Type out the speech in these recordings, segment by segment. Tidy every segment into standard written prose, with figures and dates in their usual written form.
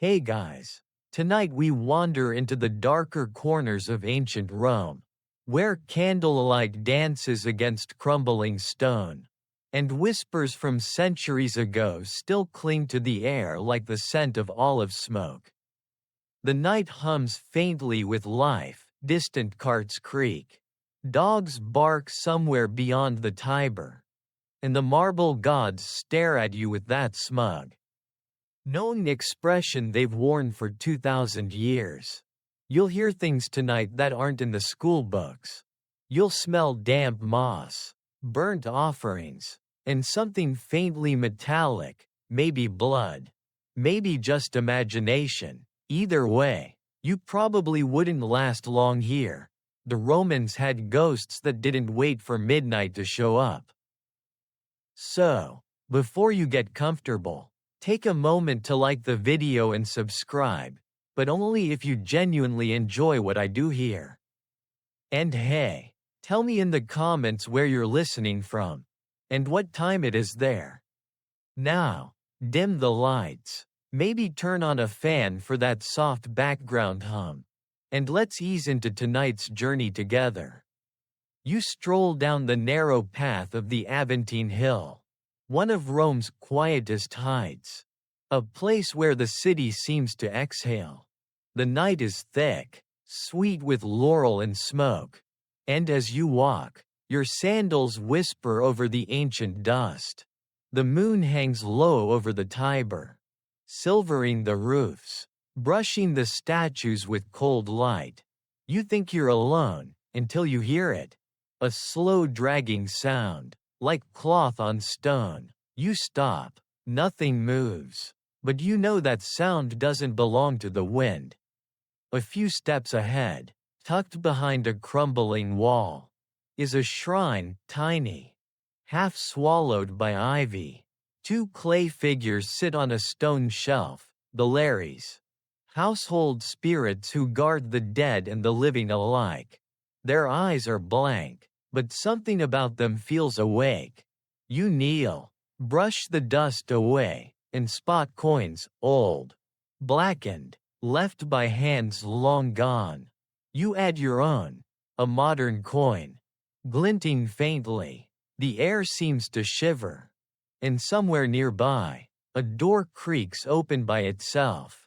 Hey guys! Tonight we wander into the darker corners of ancient Rome, where candlelight dances against crumbling stone, and whispers from centuries ago still cling to the air like the scent of olive smoke. The night hums faintly with life, distant carts creak. Dogs bark somewhere beyond the Tiber, and the marble gods stare at you with that smug, knowing expression they've worn for 2,000 years. You'll hear things tonight that aren't in the school books. You'll smell damp moss, burnt offerings, and something faintly metallic, maybe blood, maybe just imagination. Either way, you probably wouldn't last long here. The Romans had ghosts that didn't wait for midnight to show up. So, before you get comfortable, take a moment to like the video and subscribe, but only if you genuinely enjoy what I do here. And hey, tell me in the comments where you're listening from, and what time it is there. Now, dim the lights, maybe turn on a fan for that soft background hum, and let's ease into tonight's journey together. You stroll down the narrow path of the Aventine Hill, one of Rome's quietest heights, a place where the city seems to exhale. The night is thick, sweet with laurel and smoke, and as you walk, your sandals whisper over the ancient dust. The moon hangs low over the Tiber, silvering the roofs, brushing the statues with cold light. You think you're alone, until you hear it. A slow dragging sound, like cloth on stone. You stop, nothing moves, but you know that sound doesn't belong to the wind. A few steps ahead, tucked behind a crumbling wall, is a shrine, tiny, half swallowed by ivy. Two clay figures sit on a stone shelf, the Lares, household spirits who guard the dead and the living alike. Their eyes are blank, but something about them feels awake. You kneel, brush the dust away, and spot coins, old, blackened, left by hands long gone. You add your own, a modern coin, glinting faintly. The air seems to shiver, and somewhere nearby, a door creaks open by itself.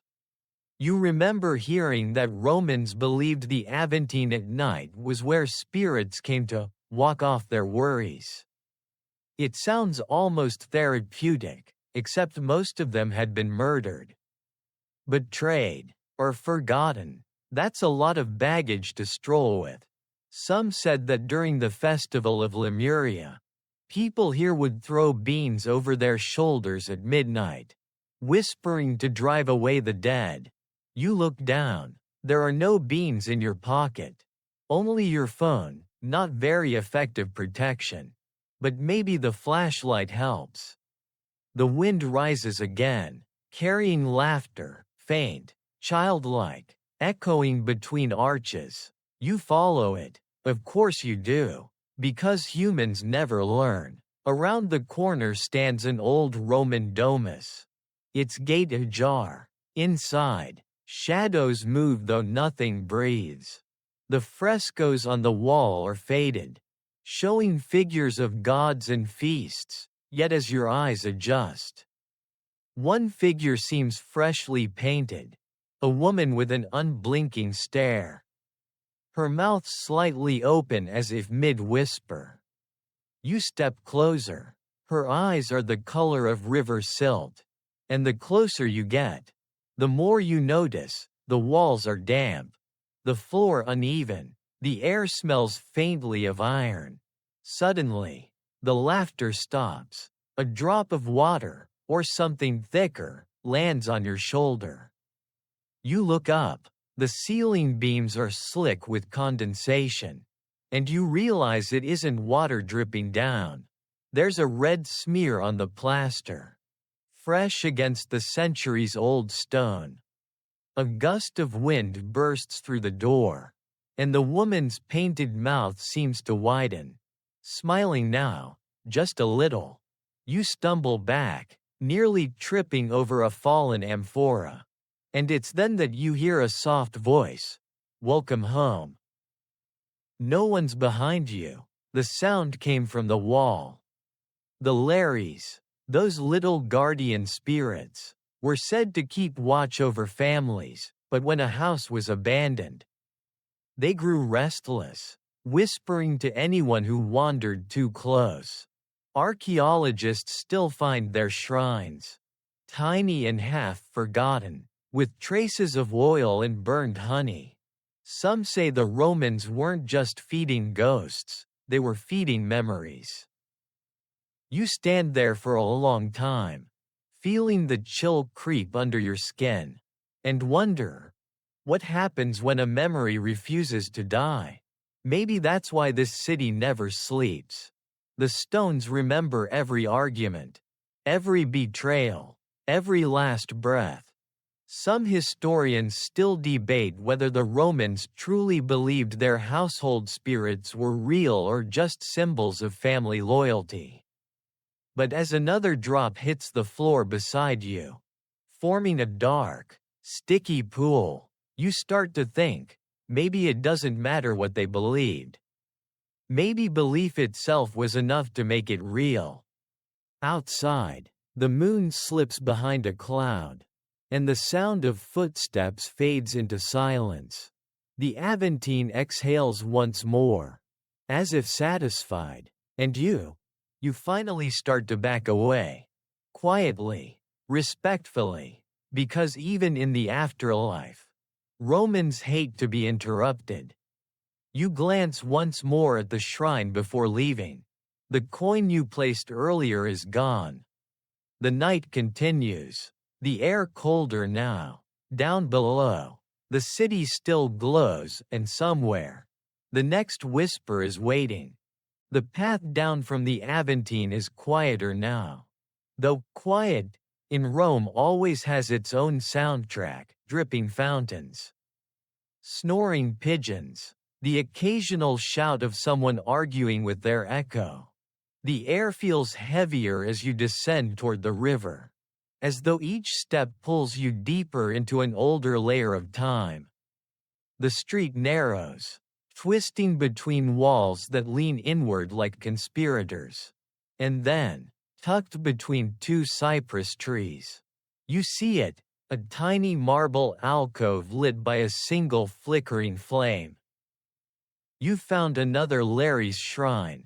You remember hearing that Romans believed the Aventine at night was where spirits came to walk off their worries. It sounds almost therapeutic, except most of them had been murdered, betrayed, or forgotten. That's a lot of baggage to stroll with. Some said that during the festival of Lemuria, people here would throw beans over their shoulders at midnight, whispering to drive away the dead. You look down. There are no beans in your pocket. Only your phone, not very effective protection. But maybe the flashlight helps. The wind rises again, carrying laughter, faint, childlike, echoing between arches. You follow it. Of course you do, because humans never learn. Around the corner stands an old Roman domus, its gate ajar. Inside, shadows move though nothing breathes. The frescoes on the wall are faded, showing figures of gods and feasts, yet as your eyes adjust, one figure seems freshly painted, a woman with an unblinking stare, her mouth slightly open as if mid-whisper. You step closer. Her eyes are the color of river silt, and the closer you get, the more you notice. The walls are damp, the floor uneven, the air smells faintly of iron. Suddenly, the laughter stops. A drop of water, or something thicker, lands on your shoulder. You look up. The ceiling beams are slick with condensation, and you realize it isn't water dripping down. There's a red smear on the plaster, fresh against the centuries-old stone. A gust of wind bursts through the door, and the woman's painted mouth seems to widen, smiling now, just a little. You stumble back, nearly tripping over a fallen amphora. And it's then that you hear a soft voice. Welcome home. No one's behind you. The sound came from the wall. The Larrys, those little guardian spirits, were said to keep watch over families, but when a house was abandoned, they grew restless, whispering to anyone who wandered too close. Archaeologists still find their shrines, tiny and half-forgotten, with traces of oil and burned honey. Some say the Romans weren't just feeding ghosts, they were feeding memories. You stand there for a long time, feeling the chill creep under your skin, and wonder, what happens when a memory refuses to die? Maybe that's why this city never sleeps. The stones remember every argument, every betrayal, every last breath. Some historians still debate whether the Romans truly believed their household spirits were real or just symbols of family loyalty. But as another drop hits the floor beside you, forming a dark, sticky pool, you start to think, maybe it doesn't matter what they believed. Maybe belief itself was enough to make it real. Outside, the moon slips behind a cloud, and the sound of footsteps fades into silence. The Aventine exhales once more, as if satisfied, and you finally start to back away. Quietly, respectfully, because even in the afterlife, Romans hate to be interrupted. You glance once more at the shrine before leaving. The coin you placed earlier is gone. The night continues, the air colder now. Down below, the city still glows, and somewhere, the next whisper is waiting. The path down from the Aventine is quieter now. Though quiet, in Rome always has its own soundtrack, dripping fountains, snoring pigeons, the occasional shout of someone arguing with their echo. The air feels heavier as you descend toward the river, as though each step pulls you deeper into an older layer of time. The street narrows, twisting between walls that lean inward like conspirators. And then, tucked between two cypress trees, you see it, a tiny marble alcove lit by a single flickering flame. You've found another Larry's shrine.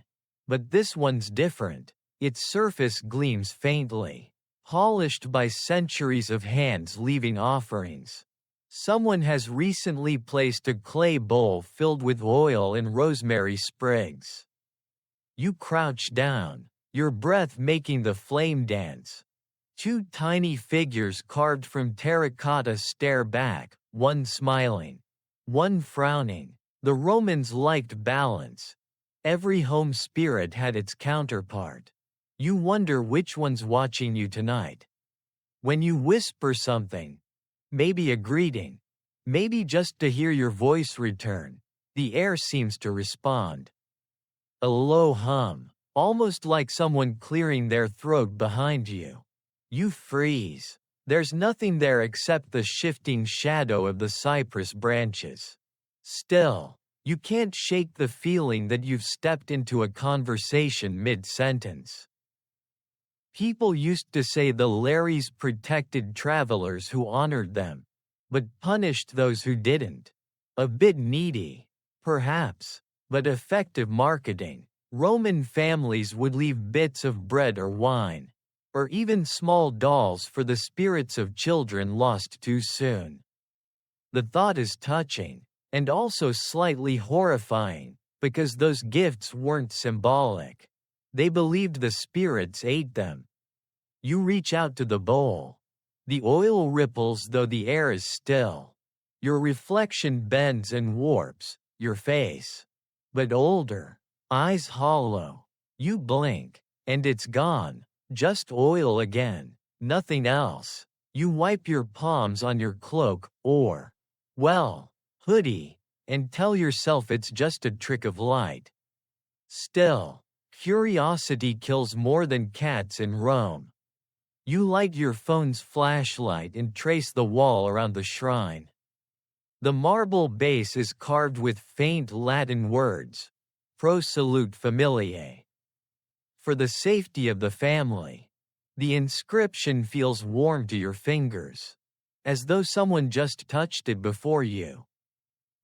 But this one's different. Its surface gleams faintly, polished by centuries of hands leaving offerings. Someone has recently placed a clay bowl filled with oil and rosemary sprigs. You crouch down, your breath making the flame dance. Two tiny figures carved from terracotta stare back, one smiling, one frowning. The Romans liked balance. Every home spirit had its counterpart. You wonder which one's watching you tonight. When you whisper something, maybe a greeting, maybe just to hear your voice return, the air seems to respond. A low hum, almost like someone clearing their throat behind you. You freeze. There's nothing there except the shifting shadow of the cypress branches. Still, you can't shake the feeling that you've stepped into a conversation mid-sentence. People used to say the Larrys protected travelers who honored them, but punished those who didn't. A bit needy, perhaps, but effective marketing. Roman families would leave bits of bread or wine, or even small dolls for the spirits of children lost too soon. The thought is touching, and also slightly horrifying, because those gifts weren't symbolic. They believed the spirits ate them. You reach out to the bowl. The oil ripples though the air is still. Your reflection bends and warps, your face. But older, eyes hollow. You blink, and it's gone. Just oil again, nothing else. You wipe your palms on your cloak, or, well, hoodie, and tell yourself it's just a trick of light. Still, curiosity kills more than cats in Rome. You light your phone's flashlight and trace the wall around the shrine. The marble base is carved with faint Latin words, Pro salute familiae, for the safety of the family. The inscription feels warm to your fingers, as though someone just touched it before you.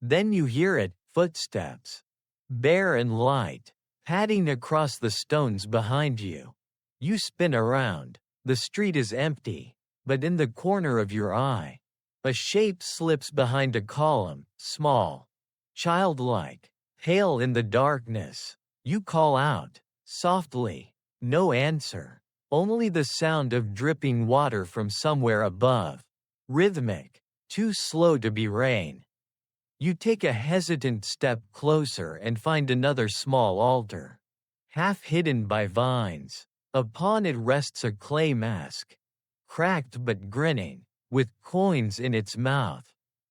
Then you hear it, footsteps, bare and light, padding across the stones behind you. You spin around. The street is empty, but in the corner of your eye, a shape slips behind a column, small, childlike, pale in the darkness. You call out, softly. No answer, only the sound of dripping water from somewhere above. Rhythmic, too slow to be rain. You take a hesitant step closer and find another small altar, half hidden by vines. Upon it rests a clay mask, cracked but grinning, with coins in its mouth.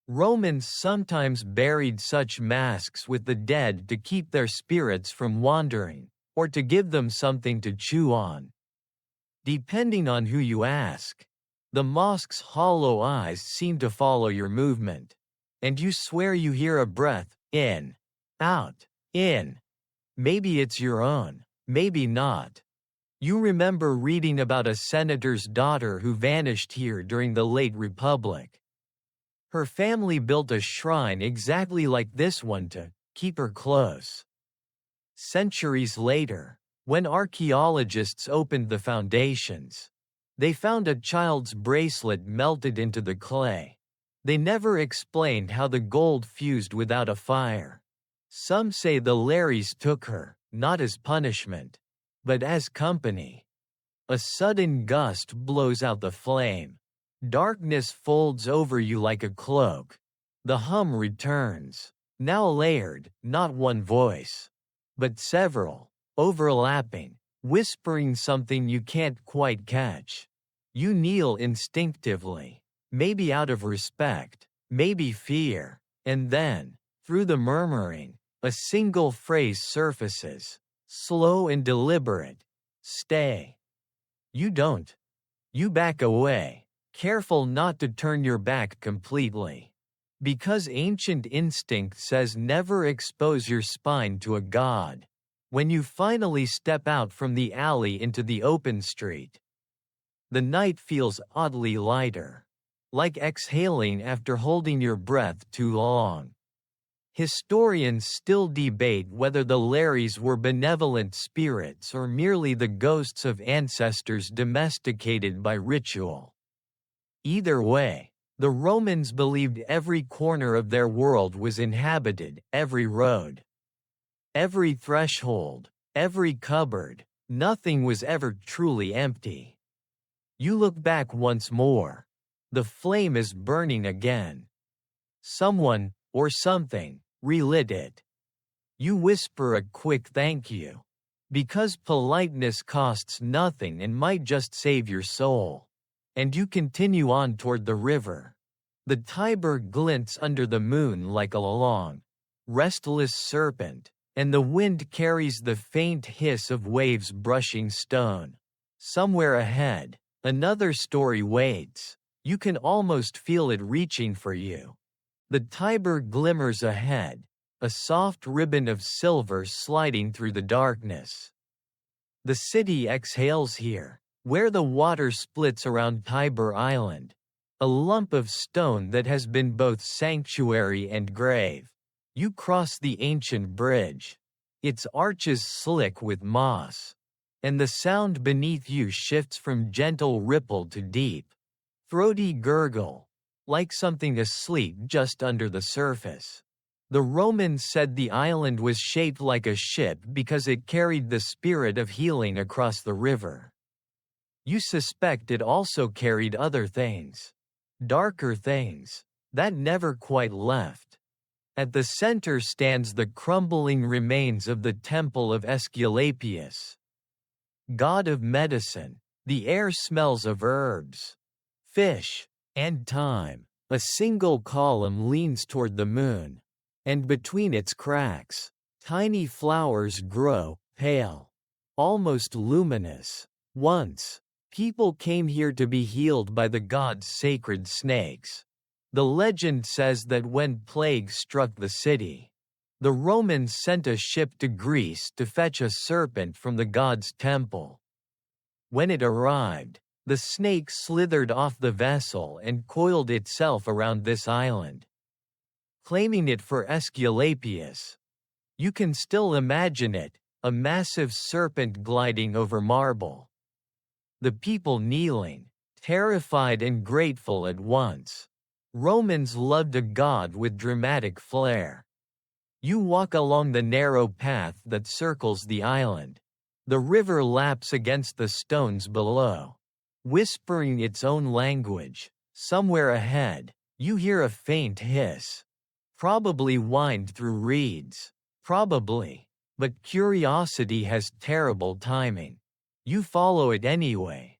Romans sometimes buried such masks with the dead to keep their spirits from wandering, or to give them something to chew on. Depending on who you ask, the mosque's hollow eyes seem to follow your movement, and you swear you hear a breath, in, out, in. Maybe it's your own, maybe not. You remember reading about a senator's daughter who vanished here during the late Republic. Her family built a shrine exactly like this one to keep her close. Centuries later, when archaeologists opened the foundations, they found a child's bracelet melted into the clay. They never explained how the gold fused without a fire. Some say the Larrys took her, not as punishment, but as company. A sudden gust blows out the flame. Darkness folds over you like a cloak. The hum returns, now layered, not one voice, but several, overlapping, whispering something you can't quite catch. You kneel instinctively, maybe out of respect, maybe fear, and then, through the murmuring, a single phrase surfaces, slow and deliberate. Stay. You don't. You back away, careful not to turn your back completely. Because ancient instinct says never expose your spine to a god. When you finally step out from the alley into the open street, the night feels oddly lighter, like exhaling after holding your breath too long. Historians still debate whether the Larrys were benevolent spirits or merely the ghosts of ancestors domesticated by ritual. Either way, the Romans believed every corner of their world was inhabited, every road, every threshold, every cupboard. Nothing was ever truly empty. You look back once more. The flame is burning again. Someone, or something, relit it. You whisper a quick thank you, because politeness costs nothing and might just save your soul. And you continue on toward the river. The Tiber glints under the moon like a long, restless serpent, and the wind carries the faint hiss of waves brushing stone. Somewhere ahead, another story waits. You can almost feel it reaching for you. The Tiber glimmers ahead, a soft ribbon of silver sliding through the darkness. The city exhales here, where the water splits around Tiber Island, a lump of stone that has been both sanctuary and grave. You cross the ancient bridge, its arches slick with moss, and the sound beneath you shifts from gentle ripple to deep, throaty gurgle, like something asleep just under the surface. The Romans said the island was shaped like a ship because it carried the spirit of healing across the river. You suspect it also carried other things, darker things, that never quite left. At the center stands the crumbling remains of the temple of Aesculapius, god of medicine. The air smells of herbs, fish, and thyme. A single column leans toward the moon, and between its cracks, tiny flowers grow, pale, almost luminous. Once, People came here to be healed by the gods' sacred snakes. The legend says that when plague struck the city, the Romans sent a ship to Greece to fetch a serpent from the god's temple. When it arrived, the snake slithered off the vessel and coiled itself around this island, claiming it for Aesculapius. You can still imagine it, a massive serpent gliding over marble. The people kneeling, terrified and grateful at once. Romans loved a god with dramatic flair. You walk along the narrow path that circles the island. The river laps against the stones below, whispering its own language. Somewhere ahead, you hear a faint hiss. Probably whined through reeds. Probably. But curiosity has terrible timing. You follow it anyway.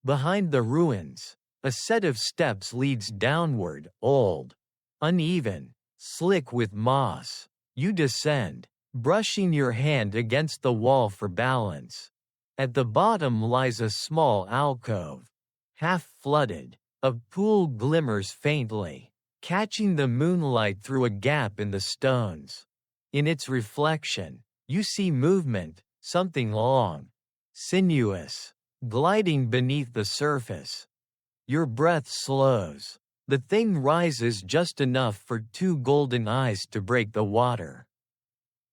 Behind the ruins, a set of steps leads downward, old, uneven, slick with moss. You descend, brushing your hand against the wall for balance. At the bottom lies a small alcove, half flooded. A pool glimmers faintly, catching the moonlight through a gap in the stones. In its reflection, you see movement, something long, sinuous, gliding beneath the surface. Your breath slows. The thing rises just enough for two golden eyes to break the water.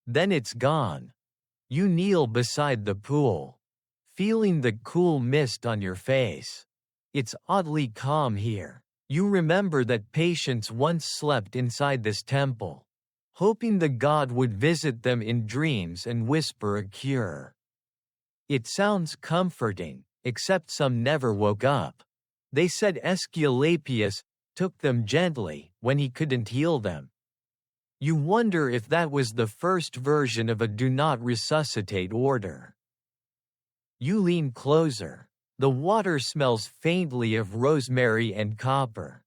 Then it's gone. You kneel beside the pool, feeling the cool mist on your face. It's oddly calm here. You remember that patients once slept inside this temple, hoping the god would visit them in dreams and whisper a cure. It sounds comforting, except some never woke up. They said Aesculapius took them gently when he couldn't heal them. You wonder if that was the first version of a do not resuscitate order. You lean closer. The water smells faintly of rosemary and copper.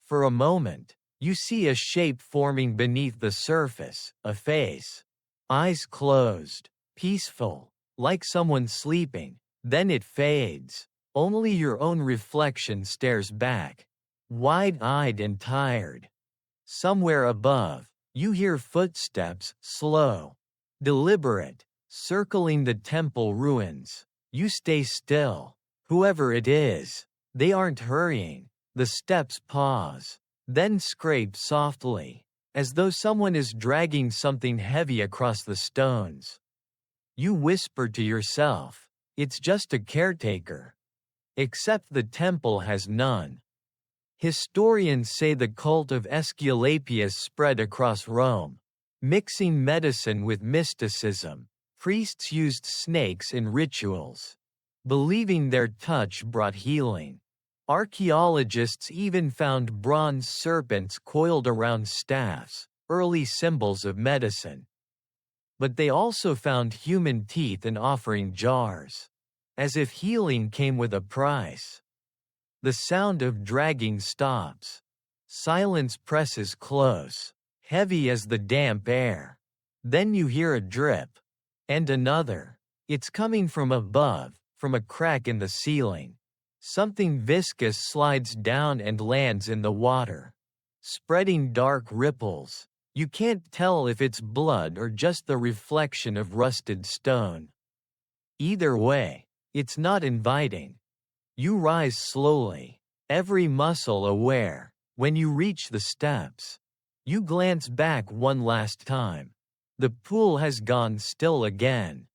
For a moment, you see a shape forming beneath the surface, a face. Eyes closed, peaceful, like someone sleeping. Then it fades. Only your own reflection stares back, wide-eyed and tired. Somewhere above, you hear footsteps, slow, deliberate, circling the temple ruins. You stay still. Whoever it is, they aren't hurrying. The steps pause, then scrape softly, as though someone is dragging something heavy across the stones. You whisper to yourself, it's just a caretaker. Except the temple has none. Historians say the cult of Aesculapius spread across Rome, mixing medicine with mysticism. Priests used snakes in rituals, believing their touch brought healing. Archaeologists even found bronze serpents coiled around staffs, early symbols of medicine. But they also found human teeth in offering jars, as if healing came with a price. The sound of dragging stops. Silence presses close, heavy as the damp air. Then you hear a drip. And another. It's coming from above, from a crack in the ceiling. Something viscous slides down and lands in the water, spreading dark ripples. You can't tell if it's blood or just the reflection of rusted stone. Either way, it's not inviting. You rise slowly, every muscle aware. When you reach the steps, you glance back one last time. The pool has gone still again.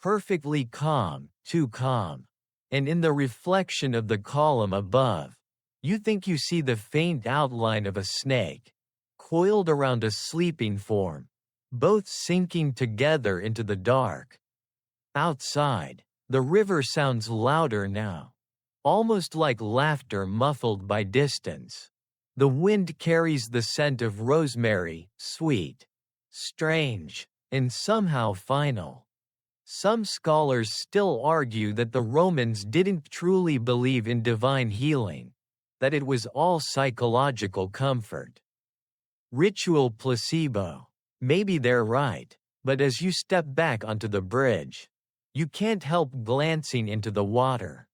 Perfectly calm, too calm. And in the reflection of the column above, you think you see the faint outline of a snake, coiled around a sleeping form, both sinking together into the dark. Outside, the river sounds louder now, almost like laughter muffled by distance. The wind carries the scent of rosemary, sweet, strange, and somehow final. Some scholars still argue that the Romans didn't truly believe in divine healing, that it was all psychological comfort. Ritual placebo. Maybe they're right, but as you step back onto the bridge, you can't help glancing into the water.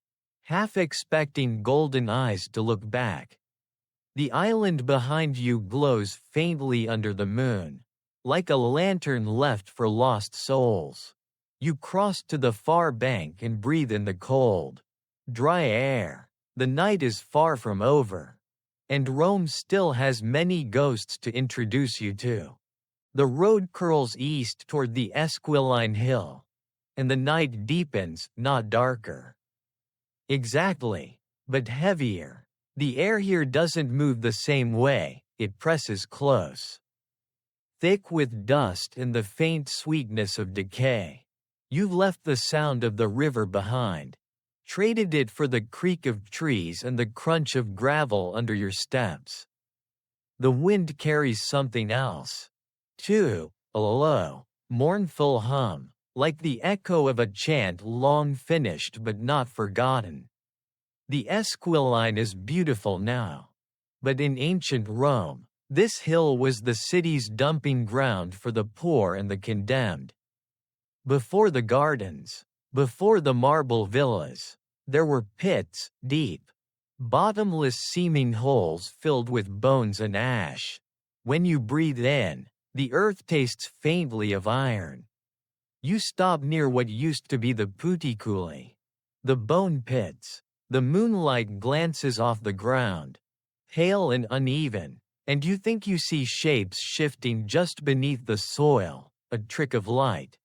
half expecting golden eyes to look back. The island behind you glows faintly under the moon, like a lantern left for lost souls. You cross to the far bank and breathe in the cold, dry air. The night is far from over, and Rome still has many ghosts to introduce you to. The road curls east toward the Esquiline Hill, and the night deepens, not darker. Exactly, but heavier. The air here doesn't move the same way, it presses close. Thick with dust and the faint sweetness of decay. You've left the sound of the river behind, traded it for the creak of trees and the crunch of gravel under your steps. The wind carries something else, too, a low, mournful hum, like the echo of a chant long finished but not forgotten. The Esquiline is beautiful now, but in ancient Rome, this hill was the city's dumping ground for the poor and the condemned. Before the gardens, before the marble villas, there were pits, deep, bottomless seeming holes filled with bones and ash. When you breathe in, the earth tastes faintly of iron. You stop near what used to be the puticuli, the bone pits. The moonlight glances off the ground, pale and uneven, and you think you see shapes shifting just beneath the soil, a trick of light.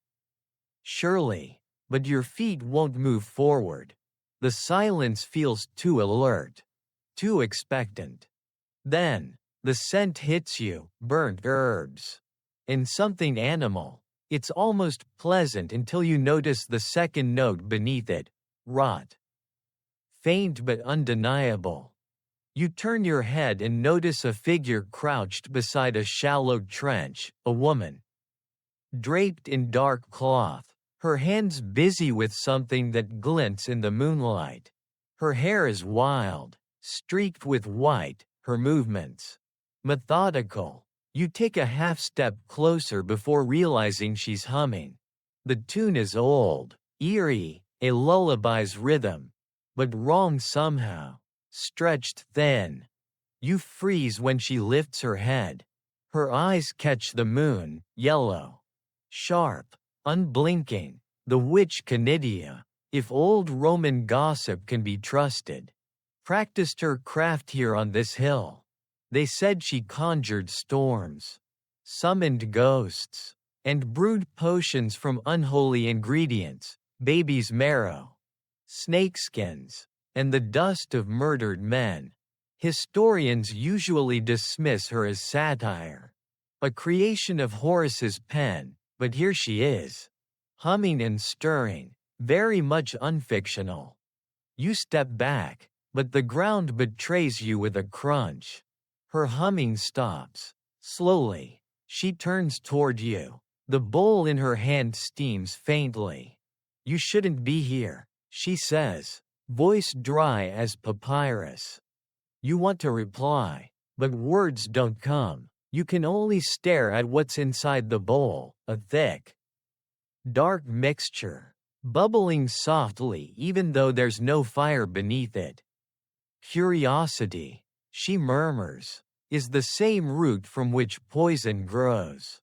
Surely, but your feet won't move forward. The silence feels too alert, too expectant. Then, the scent hits you, burnt herbs. And something animal. It's almost pleasant until you notice the second note beneath it, rot. Faint but undeniable. You turn your head and notice a figure crouched beside a shallow trench, a woman. Draped in dark cloth, her hands busy with something that glints in the moonlight. Her hair is wild, streaked with white, her movements methodical. You take a half step closer before realizing she's humming. The tune is old, eerie, a lullaby's rhythm. But wrong somehow, stretched thin. You freeze when she lifts her head. Her eyes catch the moon, yellow, sharp, unblinking, the witch Canidia, if old Roman gossip can be trusted. Practiced her craft here on this hill. They said she conjured storms, summoned ghosts, and brewed potions from unholy ingredients, baby's marrow, snakeskins, and the dust of murdered men. Historians usually dismiss her as satire, a creation of Horace's pen, but here she is, humming and stirring, very much unfictional. You step back, but the ground betrays you with a crunch. Her humming stops. Slowly, she turns toward you. The bowl in her hand steams faintly. You shouldn't be here, she says, voice dry as papyrus. You want to reply, but words don't come. You can only stare at what's inside the bowl, a thick, dark mixture, bubbling softly even though there's no fire beneath it. Curiosity, she murmurs, is the same root from which poison grows.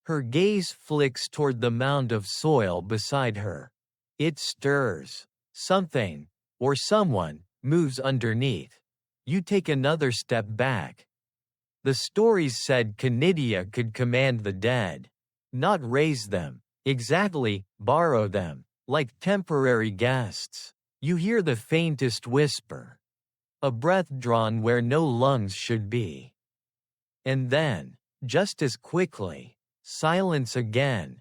Her gaze flicks toward the mound of soil beside her. It stirs. Something, or someone, moves underneath. You take another step back. The stories said Canidia could command the dead. Not raise them. Exactly, borrow them, like temporary guests. You hear the faintest whisper. A breath drawn where no lungs should be. And then, just as quickly, silence again.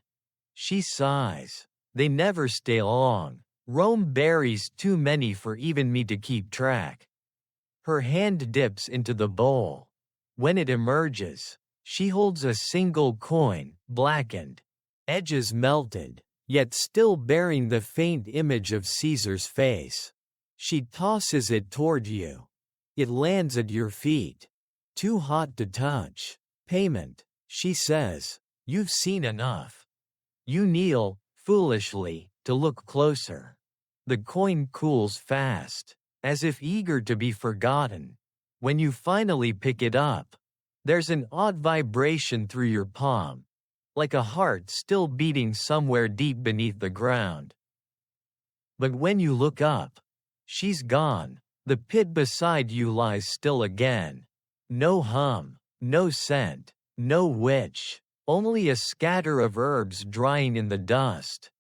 She sighs. They never stay long. Rome buries too many for even me to keep track. Her hand dips into the bowl. When it emerges, she holds a single coin, blackened, edges melted, yet still bearing the faint image of Caesar's face. She tosses it toward you. It lands at your feet. Too hot to touch. Payment, she says. You've seen enough. You kneel, foolishly, to look closer. The coin cools fast, as if eager to be forgotten. When you finally pick it up, there's an odd vibration through your palm, like a heart still beating somewhere deep beneath the ground. But when you look up, she's gone. The pit beside you lies still again. No hum, no scent, no witch, only a scatter of herbs drying in the dust.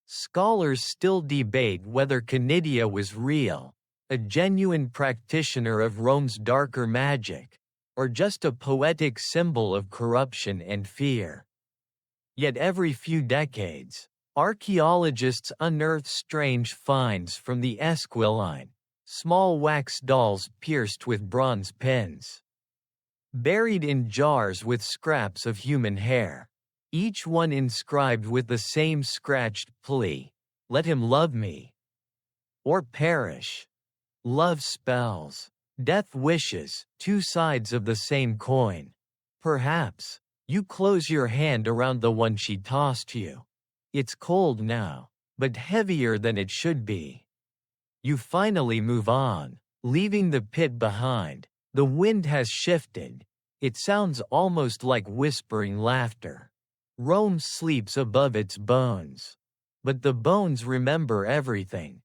Scholars still debate whether Canidia was real, a genuine practitioner of Rome's darker magic, or just a poetic symbol of corruption and fear. Yet every few decades, archaeologists unearth strange finds from the Esquiline, small wax dolls pierced with bronze pins, buried in jars with scraps of human hair, each one inscribed with the same scratched plea, "Let him love me, or perish." Love spells, death wishes, two sides of the same coin. Perhaps you close your hand around the one she tossed you. It's cold now, but heavier than it should be. You finally move on, leaving the pit behind. The wind has shifted. It sounds almost like whispering laughter. Rome sleeps above its bones. But the bones remember everything.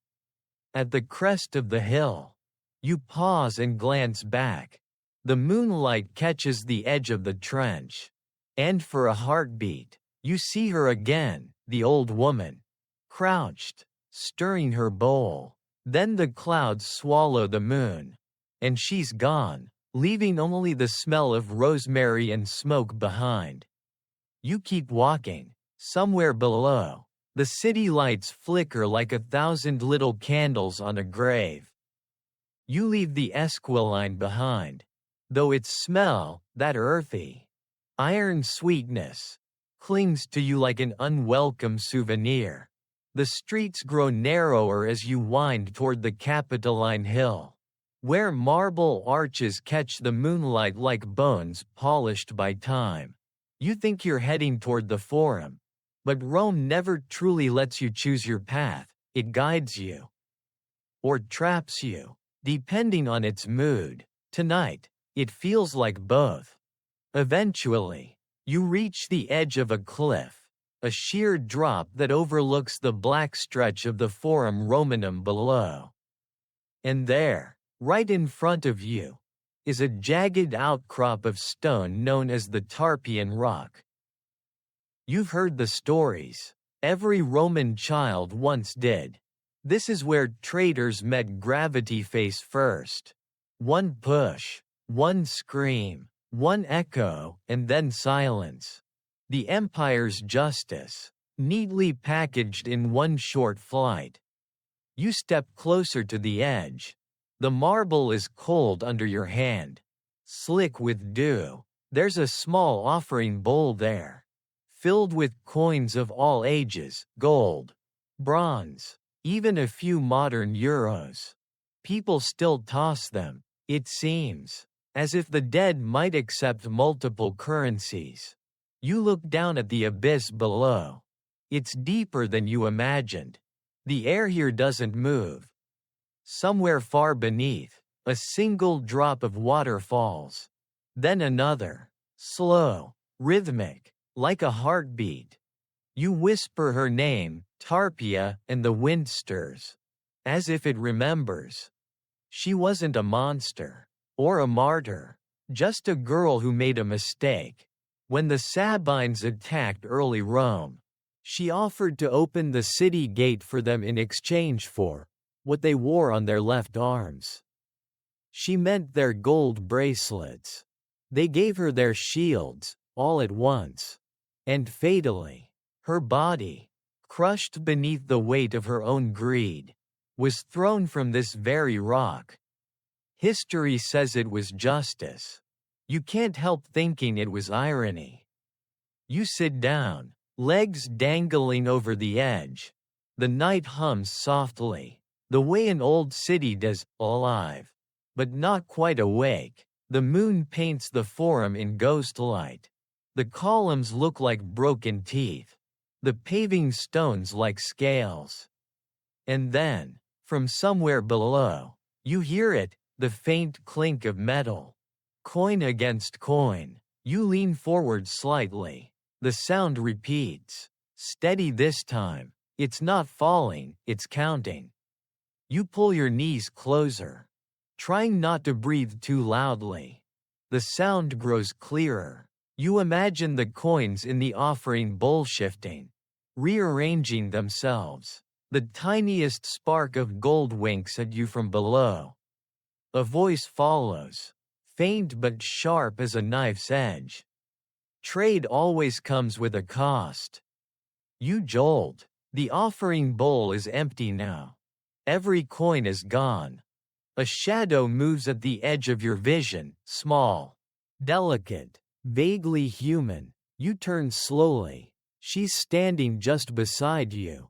At the crest of the hill, you pause and glance back. The moonlight catches the edge of the trench. And for a heartbeat, you see her again, the old woman, crouched, stirring her bowl. Then the clouds swallow the moon, and she's gone, leaving only the smell of rosemary and smoke behind. You keep walking. Somewhere below, the city lights flicker like 1,000 little candles on a grave. You leave the Esquiline behind, though its smell, that earthy, iron sweetness, clings to you like an unwelcome souvenir. The streets grow narrower as you wind toward the Capitoline Hill, where marble arches catch the moonlight like bones polished by time. You think you're heading toward the Forum, but Rome never truly lets you choose your path. It guides you, or traps you, depending on its mood. Tonight, it feels like both. Eventually, you reach the edge of a cliff, a sheer drop that overlooks the black stretch of the Forum Romanum below. And there, right in front of you, is a jagged outcrop of stone known as the Tarpeian Rock. You've heard the stories. Every Roman child once did. This is where traitors met gravity face first. One push, one scream, one echo, and then silence. The empire's justice, neatly packaged in one short flight. You step closer to the edge. The marble is cold under your hand, slick with dew. There's a small offering bowl there, filled with coins of all ages, gold, bronze, even a few modern euros. People still toss them, it seems, as if the dead might accept multiple currencies. You look down at the abyss below. It's deeper than you imagined. The air here doesn't move. Somewhere far beneath, a single drop of water falls. Then another, slow, rhythmic, like a heartbeat. You whisper her name, Tarpeia, and the wind stirs, as if it remembers. She wasn't a monster, or a martyr, just a girl who made a mistake. When the Sabines attacked early Rome, she offered to open the city gate for them in exchange for what they wore on their left arms. She meant their gold bracelets. They gave her their shields, all at once. And fatally, her body, crushed beneath the weight of her own greed, was thrown from this very rock. History says it was justice. You can't help thinking it was irony. You sit down, legs dangling over the edge. The night hums softly, the way an old city does, alive, but not quite awake. The moon paints the Forum in ghost light. The columns look like broken teeth, the paving stones like scales. And then, from somewhere below, you hear it, the faint clink of metal. Coin against coin. You lean forward slightly. The sound repeats. Steady this time. It's not falling, it's counting. You pull your knees closer, trying not to breathe too loudly. The sound grows clearer. You imagine the coins in the offering bowl shifting, rearranging themselves. The tiniest spark of gold winks at you from below. A voice follows, faint but sharp as a knife's edge. Trade always comes with a cost. You jolt. The offering bowl is empty now. Every coin is gone. A shadow moves at the edge of your vision, small, delicate, vaguely human. You turn slowly. She's standing just beside you.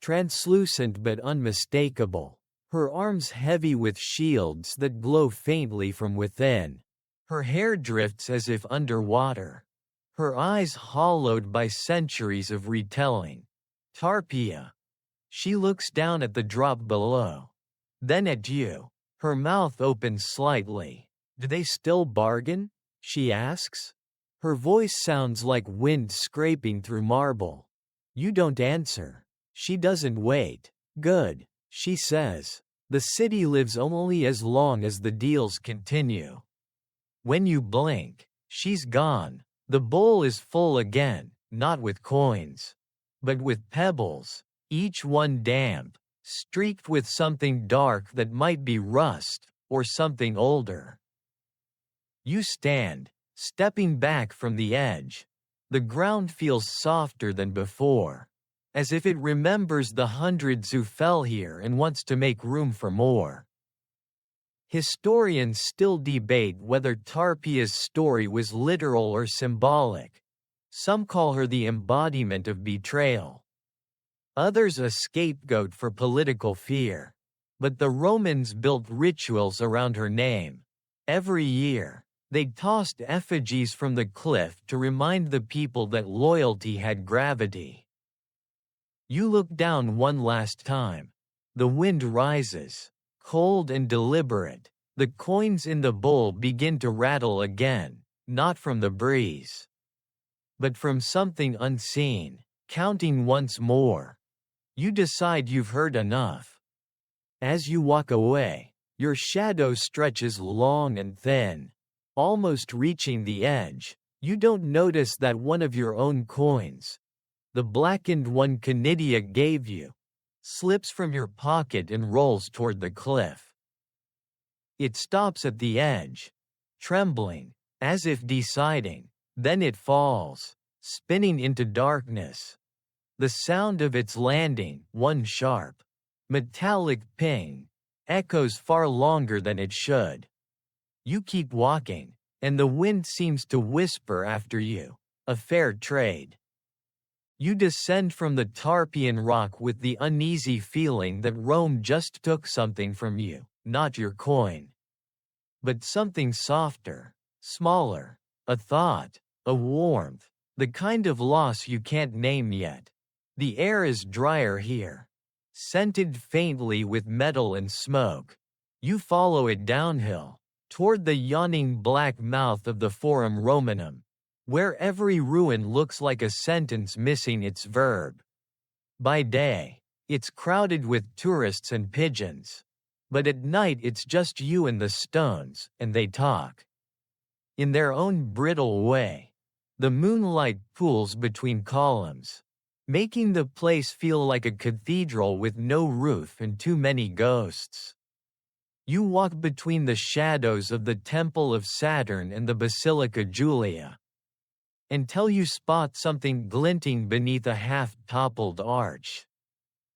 Translucent but unmistakable. Her arms heavy with shields that glow faintly from within. Her hair drifts as if underwater. Her eyes hollowed by centuries of retelling. Tarpia. She looks down at the drop below. Then at you. Her mouth opens slightly. Do they still bargain? She asks. Her voice sounds like wind scraping through marble. You don't answer. She doesn't wait. Good, she says. The city lives only as long as the deals continue. When you blink, she's gone. The bowl is full again, not with coins, but with pebbles, each one damp, streaked with something dark that might be rust, or something older. You stand, stepping back from the edge. The ground feels softer than before, as if it remembers the hundreds who fell here and wants to make room for more. Historians still debate whether Tarpia's story was literal or symbolic. Some call her the embodiment of betrayal. Others a scapegoat for political fear. But the Romans built rituals around her name. Every year, they tossed effigies from the cliff to remind the people that loyalty had gravity. You look down one last time. The wind rises, cold and deliberate. The coins in the bowl begin to rattle again, not from the breeze, but from something unseen. Counting once more. You decide you've heard enough. As you walk away, your shadow stretches long and thin, almost reaching the edge. You don't notice that one of your own coins, the blackened one Canidia gave you, slips from your pocket and rolls toward the cliff. It stops at the edge, trembling, as if deciding. Then it falls, spinning into darkness. The sound of its landing, one sharp, metallic ping, echoes far longer than it should. You keep walking, and the wind seems to whisper after you, a fair trade. You descend from the Tarpeian rock with the uneasy feeling that Rome just took something from you, not your coin, but something softer, smaller, a thought, a warmth, the kind of loss you can't name yet. The air is drier here, scented faintly with metal and smoke. You follow it downhill, toward the yawning black mouth of the Forum Romanum, where every ruin looks like a sentence missing its verb. By day, it's crowded with tourists and pigeons, but at night it's just you and the stones, and they talk. In their own brittle way, the moonlight pools between columns, making the place feel like a cathedral with no roof and too many ghosts. You walk between the shadows of the Temple of Saturn and the Basilica Julia, until you spot something glinting beneath a half-toppled arch.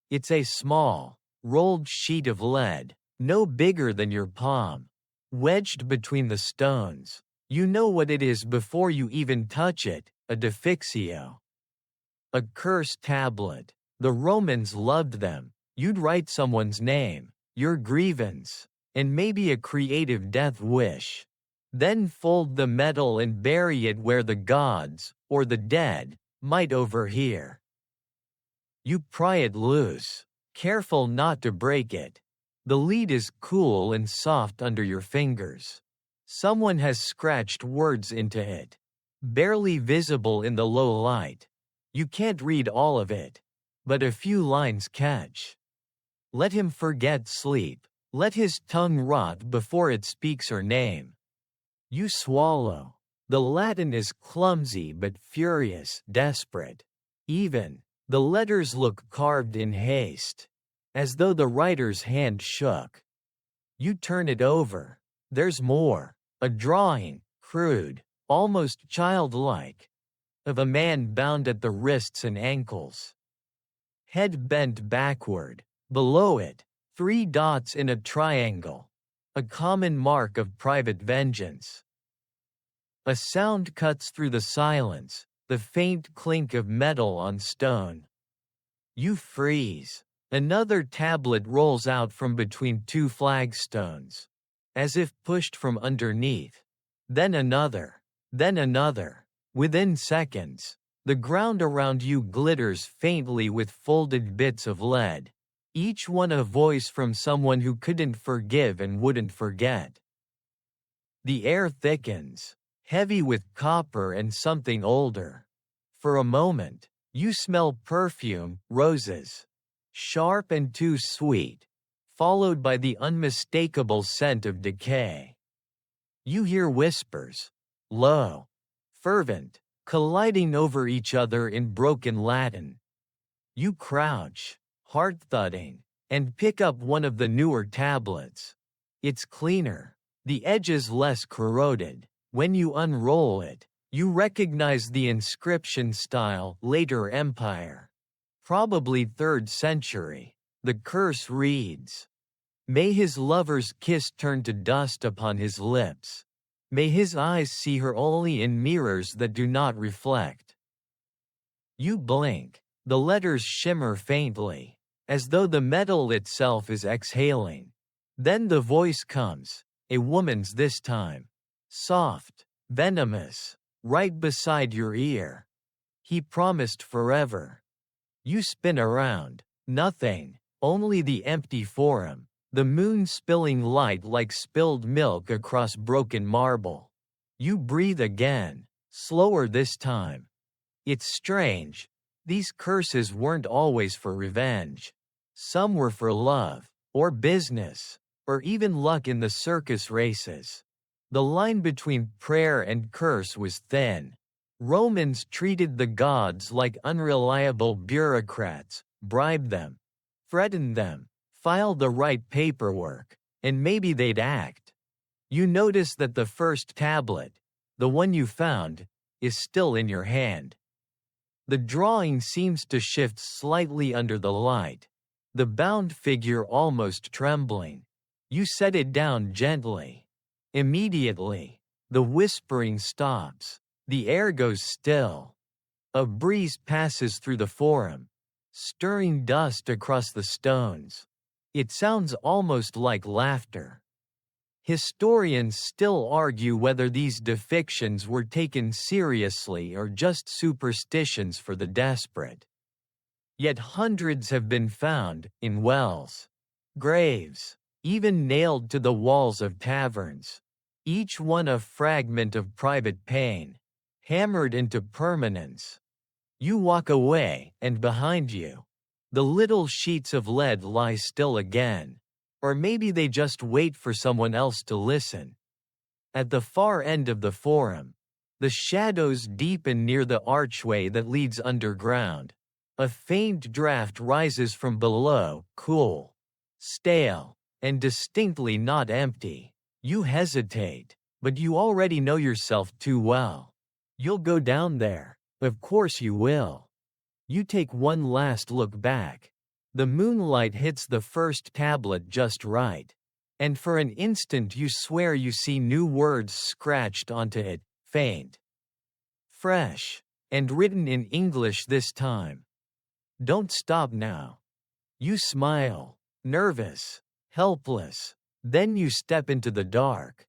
It's a small, rolled sheet of lead, no bigger than your palm, wedged between the stones. You know what it is before you even touch it, a defixio. A cursed tablet. The Romans loved them. You'd write someone's name, your grievance, and maybe a creative death wish. Then fold the metal and bury it where the gods, or the dead, might overhear. You pry it loose, Careful not to break it. The lead is cool and soft under your fingers. Someone has scratched words into it. Barely visible in the low light. You can't read all of it, but a few lines catch. Let him forget sleep. Let his tongue rot before it speaks her name. You swallow. The Latin is clumsy but furious, desperate. Even, the letters look carved in haste, as though the writer's hand shook. You turn it over. There's more. A drawing, crude, almost childlike, of a man bound at the wrists and ankles. Head bent backward. Below it, 3 dots in a triangle. A common mark of private vengeance. A sound cuts through the silence, the faint clink of metal on stone. You freeze. Another tablet rolls out from between 2 flagstones, as if pushed from underneath. Then another. Then another. Within seconds, the ground around you glitters faintly with folded bits of lead, each one a voice from someone who couldn't forgive and wouldn't forget. The air thickens, heavy with copper and something older. For a moment, you smell perfume, roses. Sharp and too sweet, followed by the unmistakable scent of decay. You hear whispers, low, fervent, colliding over each other in broken Latin. You crouch, heart thudding, and pick up one of the newer tablets. It's cleaner, the edges less corroded. When you unroll it, you recognize the inscription style, later empire. Probably 3rd century. The curse reads, "May his lover's kiss turn to dust upon his lips. May his eyes see her only in mirrors that do not reflect." You blink. The letters shimmer faintly, as though the metal itself is exhaling. Then the voice comes, a woman's this time. Soft, venomous, right beside your ear. "He promised forever." You spin around. Nothing. Only the empty forum. The moon spilling light like spilled milk across broken marble. You breathe again. Slower this time. It's strange. These curses weren't always for revenge. Some were for love, or business, or even luck in the circus races. The line between prayer and curse was thin. Romans treated the gods like unreliable bureaucrats, bribed them, threatened them, filed the right paperwork, and maybe they'd act. You notice that the first tablet, the one you found, is still in your hand. The drawing seems to shift slightly under the light, the bound figure almost trembling. You set it down gently. Immediately, the whispering stops. The air goes still. A breeze passes through the forum, stirring dust across the stones. It sounds almost like laughter. Historians still argue whether these depictions were taken seriously or just superstitions for the desperate. Yet hundreds have been found, in wells, graves, even nailed to the walls of taverns. Each one a fragment of private pain, hammered into permanence. You walk away, and behind you, the little sheets of lead lie still again. Or maybe they just wait for someone else to listen. At the far end of the forum, the shadows deepen near the archway that leads underground. A faint draft rises from below, cool, stale, and distinctly not empty. You hesitate, but you already know yourself too well. You'll go down there. Of course you will. You take one last look back. The moonlight hits the first tablet just right. And for an instant you swear you see new words scratched onto it, faint, fresh, and written in English this time. Don't stop now. You smile, nervous, helpless. Then you step into the dark.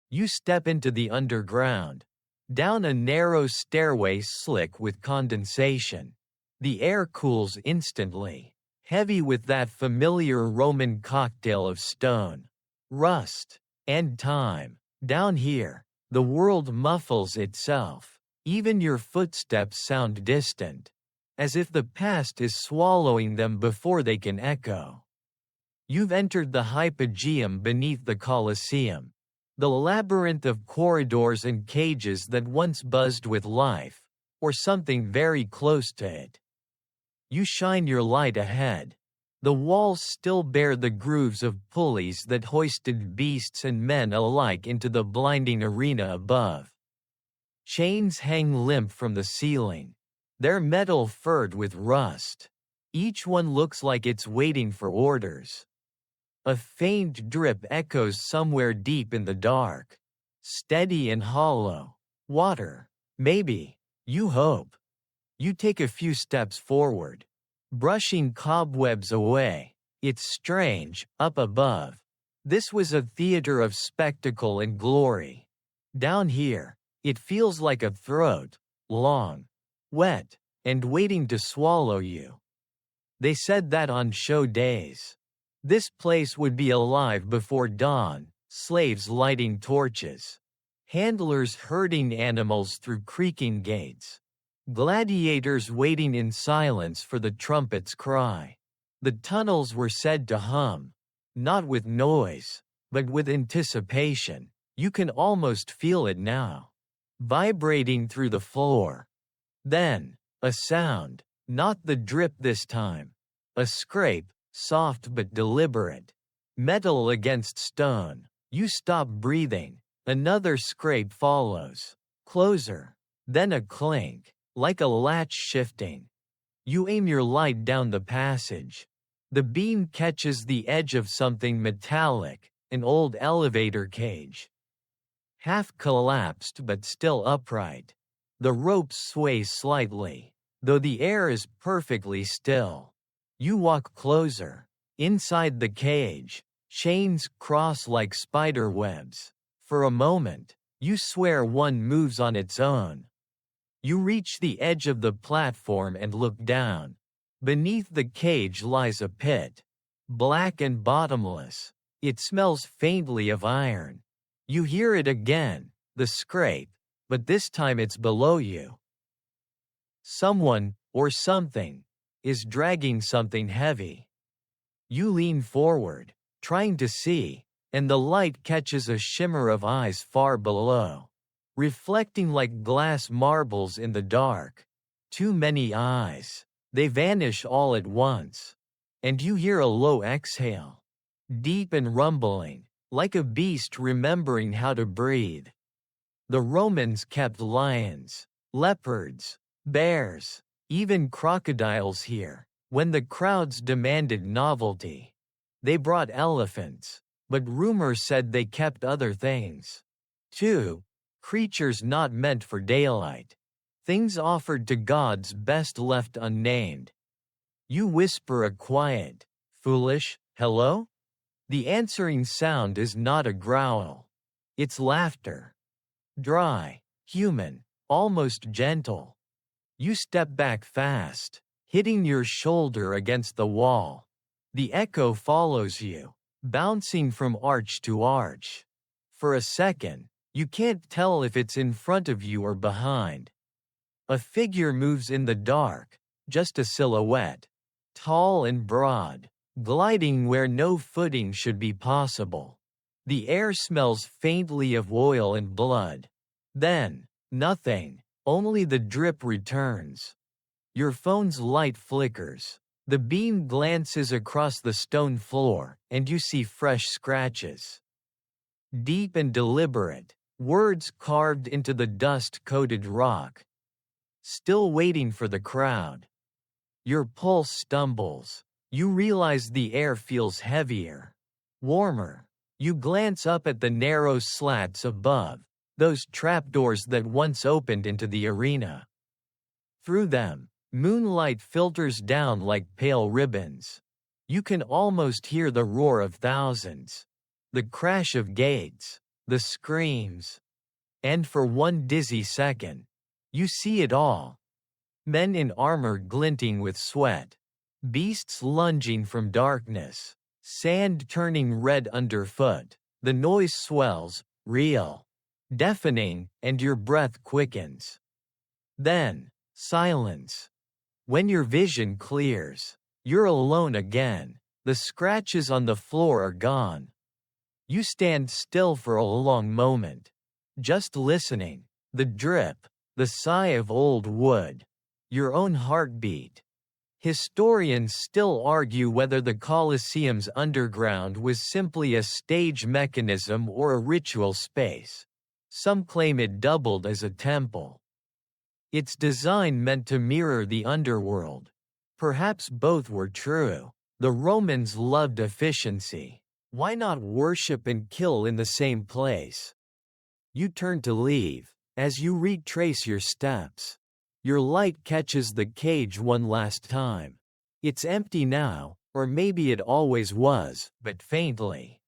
You step into the underground. Down a narrow stairway slick with condensation. The air cools instantly. heavy with that familiar Roman cocktail of stone, rust, and time. Down here, the world muffles itself. Even your footsteps sound distant, as if the past is swallowing them before they can echo. You've entered the hypogeum beneath the Colosseum, the labyrinth of corridors and cages that once buzzed with life, or something very close to it. You shine your light ahead. The walls still bear the grooves of pulleys that hoisted beasts and men alike into the blinding arena above. Chains hang limp from the ceiling, their metal furred with rust. Each one looks like it's waiting for orders. A faint drip echoes somewhere deep in the dark, steady and hollow. Water, maybe, you hope. You take a few steps forward, brushing cobwebs away. It's strange, up above. This was a theater of spectacle and glory. Down here, it feels like a throat, long, wet, and waiting to swallow you. They said that on show days. This place would be alive before dawn, slaves lighting torches, handlers herding animals through creaking gates, gladiators waiting in silence for the trumpet's cry. The tunnels were said to hum, not with noise, but with anticipation. You can almost feel it now, vibrating through the floor. Then, a sound, not the drip this time, a scrape, soft but deliberate. Metal against stone. You stop breathing. Another scrape follows. Closer. Then a clink, like a latch shifting. You aim your light down the passage. The beam catches the edge of something metallic, an old elevator cage. Half collapsed but still upright. The ropes sway slightly, though the air is perfectly still. You walk closer. Inside the cage, chains cross like spider webs. For a moment, you swear one moves on its own. You reach the edge of the platform and look down. Beneath the cage lies a pit, black and bottomless. It smells faintly of iron. You hear it again, the scrape, but this time it's below you. Someone, or something, is dragging something heavy. You lean forward, trying to see, and the light catches a shimmer of eyes far below, reflecting like glass marbles in the dark. Too many eyes. They vanish all at once. And you hear a low exhale, deep and rumbling, like a beast remembering how to breathe. The Romans kept lions, leopards, bears, even crocodiles here. When the crowds demanded novelty, they brought elephants, but rumor said they kept other things, too, creatures not meant for daylight, things offered to gods best left unnamed. You whisper a quiet, foolish, hello? The answering sound is not a growl. It's laughter. Dry, human, almost gentle. You step back fast, hitting your shoulder against the wall. The echo follows you, bouncing from arch to arch. For a second, you can't tell if it's in front of you or behind. A figure moves in the dark, just a silhouette, tall and broad, gliding where no footing should be possible. The air smells faintly of oil and blood. Then, nothing, only the drip returns. Your phone's light flickers. The beam glances across the stone floor, and you see fresh scratches. Deep and deliberate, words carved into the dust-coated rock. Still waiting for the crowd. Your pulse stumbles. You realize the air feels heavier, warmer. You glance up at the narrow slats above, those trapdoors that once opened into the arena. Through them, moonlight filters down like pale ribbons. You can almost hear the roar of thousands, the crash of gates, the screams. And for one dizzy second, you see it all. Men in armor glinting with sweat, Beasts lunging from darkness. Sand turning red underfoot. The noise swells, real, deafening, and your breath quickens. Then, silence. When your vision clears, you're alone again. The scratches on the floor are gone. You stand still for a long moment, just listening. The drip, the sigh of old wood, your own heartbeat. Historians still argue whether the Colosseum's underground was simply a stage mechanism or a ritual space. Some claim it doubled as a temple. Its design meant to mirror the underworld. Perhaps both were true. The Romans loved efficiency. Why not worship and kill in the same place? You turn to leave. As you retrace your steps, your light catches the cage one last time. It's empty now, or maybe it always was, but faintly.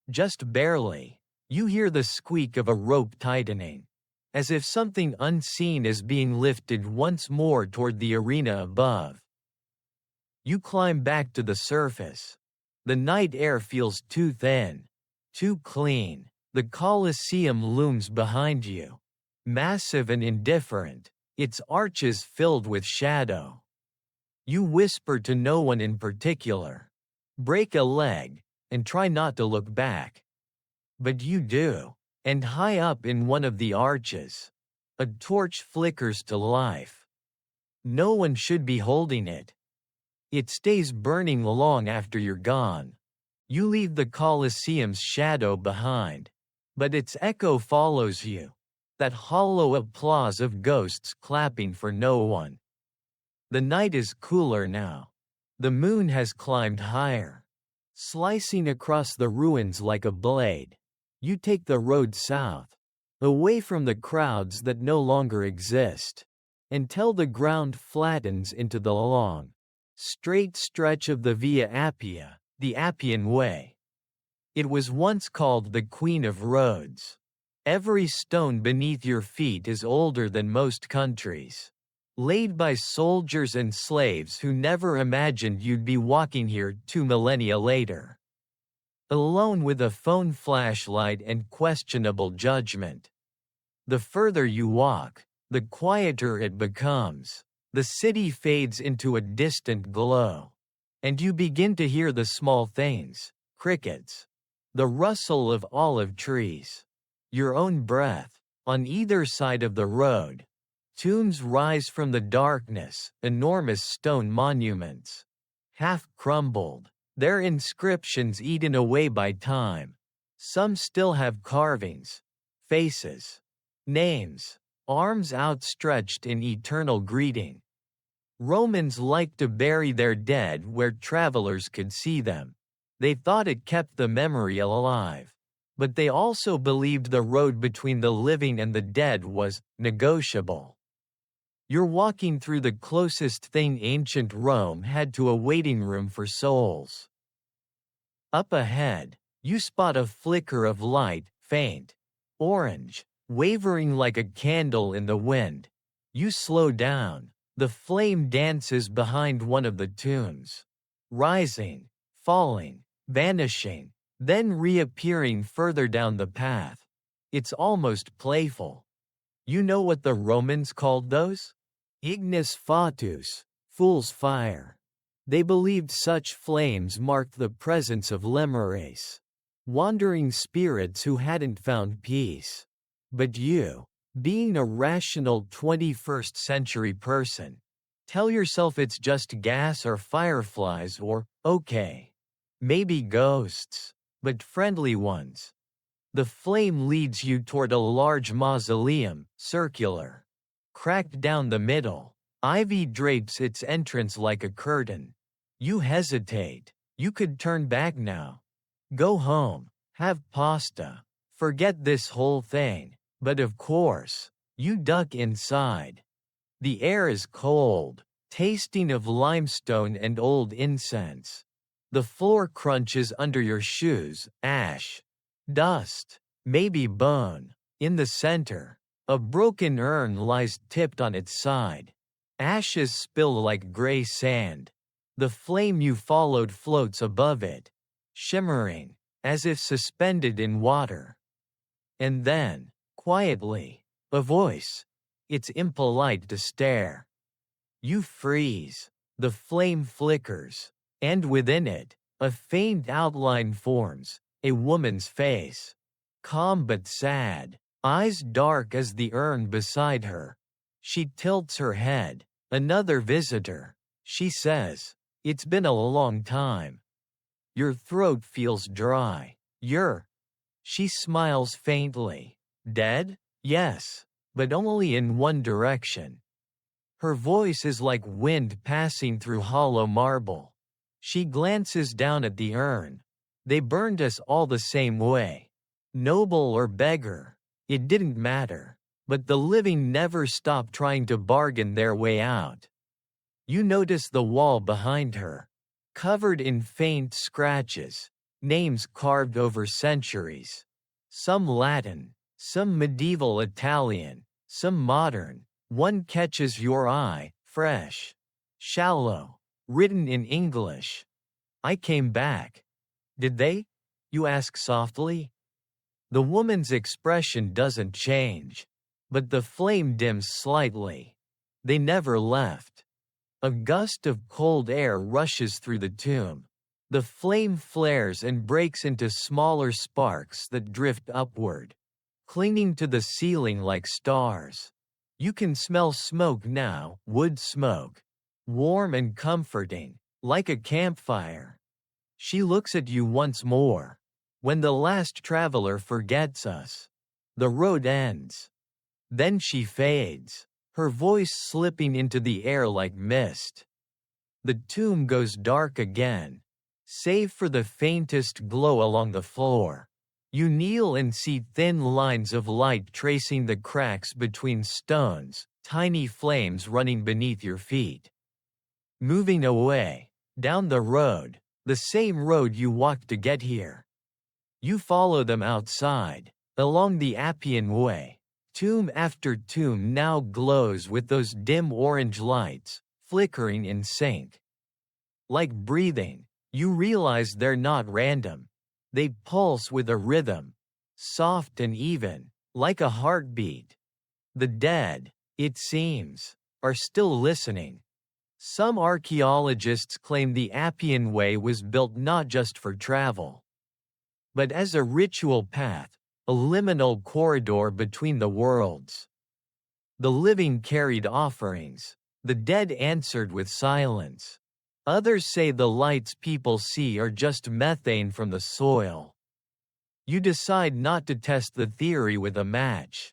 Just barely. You hear the squeak of a rope tightening, as if something unseen is being lifted once more toward the arena above. You climb back to the surface. The night air feels too thin, too clean. The Colosseum looms behind you, massive and indifferent, its arches filled with shadow. You whisper to no one in particular. Break a leg, and try not to look back. But you do, and high up in one of the arches, a torch flickers to life. No one should be holding it. It stays burning long after you're gone. You leave the Colosseum's shadow behind, but its echo follows you. That hollow applause of ghosts clapping for no one. The night is cooler now. The moon has climbed higher, slicing across the ruins like a blade. You take the road south, away from the crowds that no longer exist, until the ground flattens into the long, straight stretch of the Via Appia, the Appian Way. It was once called the Queen of Roads. Every stone beneath your feet is older than most countries, laid by soldiers and slaves who never imagined you'd be walking here 2 millennia later. Alone with a phone flashlight and questionable judgment. The further you walk, the quieter it becomes. The city fades into a distant glow, and you begin to hear the small things, crickets, the rustle of olive trees, your own breath. On either side of the road, tombs rise from the darkness, enormous stone monuments, half crumbled, their inscriptions eaten away by time. Some still have carvings, faces, names, arms outstretched in eternal greeting. Romans liked to bury their dead where travelers could see them. They thought it kept the memory alive. But they also believed the road between the living and the dead was negotiable. You're walking through the closest thing ancient Rome had to a waiting room for souls. Up ahead, you spot a flicker of light, faint, orange, wavering like a candle in the wind. You slow down. The flame dances behind one of the tombs, rising, falling, vanishing, then reappearing further down the path. It's almost playful. You know what the Romans called those? Ignis fatuus, fool's fire. They believed such flames marked the presence of lemures, wandering spirits who hadn't found peace. But you, being a rational 21st century person, tell yourself it's just gas or fireflies or, okay, maybe ghosts, but friendly ones. The flame leads you toward a large mausoleum, circular, cracked down the middle. Ivy drapes its entrance like a curtain. You hesitate. You could turn back now. Go home, have pasta, forget this whole thing. But of course, you duck inside. The air is cold, tasting of limestone and old incense. The floor crunches under your shoes, ash, dust, maybe bone. In the center, a broken urn lies tipped on its side. Ashes spill like gray sand. The flame you followed floats above it, shimmering, as if suspended in water. And then, quietly, a voice. It's impolite to stare. You freeze. The flame flickers, and within it, a faint outline forms, a woman's face. Calm but sad, eyes dark as the urn beside her. She tilts her head. Another visitor, she says. It's been a long time. Your throat feels dry. She smiles faintly. Dead? Yes, but only in one direction. Her voice is like wind passing through hollow marble. She glances down at the urn. They burned us all the same way. Noble or beggar, it didn't matter. But the living never stop trying to bargain their way out. You notice the wall behind her, covered in faint scratches, names carved over centuries. Some Latin, some medieval Italian, some modern. One catches your eye, fresh, shallow, written in English. I came back. Did they? You ask softly. The woman's expression doesn't change. But the flame dims slightly. They never left. A gust of cold air rushes through the tomb. The flame flares and breaks into smaller sparks that drift upward, clinging to the ceiling like stars. You can smell smoke now, wood smoke. Warm and comforting, like a campfire. She looks at you once more. When the last traveler forgets us, the road ends. Then she fades, her voice slipping into the air like mist. The tomb goes dark again, save for the faintest glow along the floor. You kneel and see thin lines of light tracing the cracks between stones, tiny flames running beneath your feet. Moving away, down the road, the same road you walked to get here. You follow them outside, along the Appian Way. Tomb after tomb now glows with those dim orange lights, flickering in sync. Like breathing, you realize they're not random. They pulse with a rhythm, soft and even, like a heartbeat. The dead, it seems, are still listening. Some archaeologists claim the Appian Way was built not just for travel, but as a ritual path, a liminal corridor between the worlds. The living carried offerings, the dead answered with silence. Others say the lights people see are just methane from the soil. You decide not to test the theory with a match.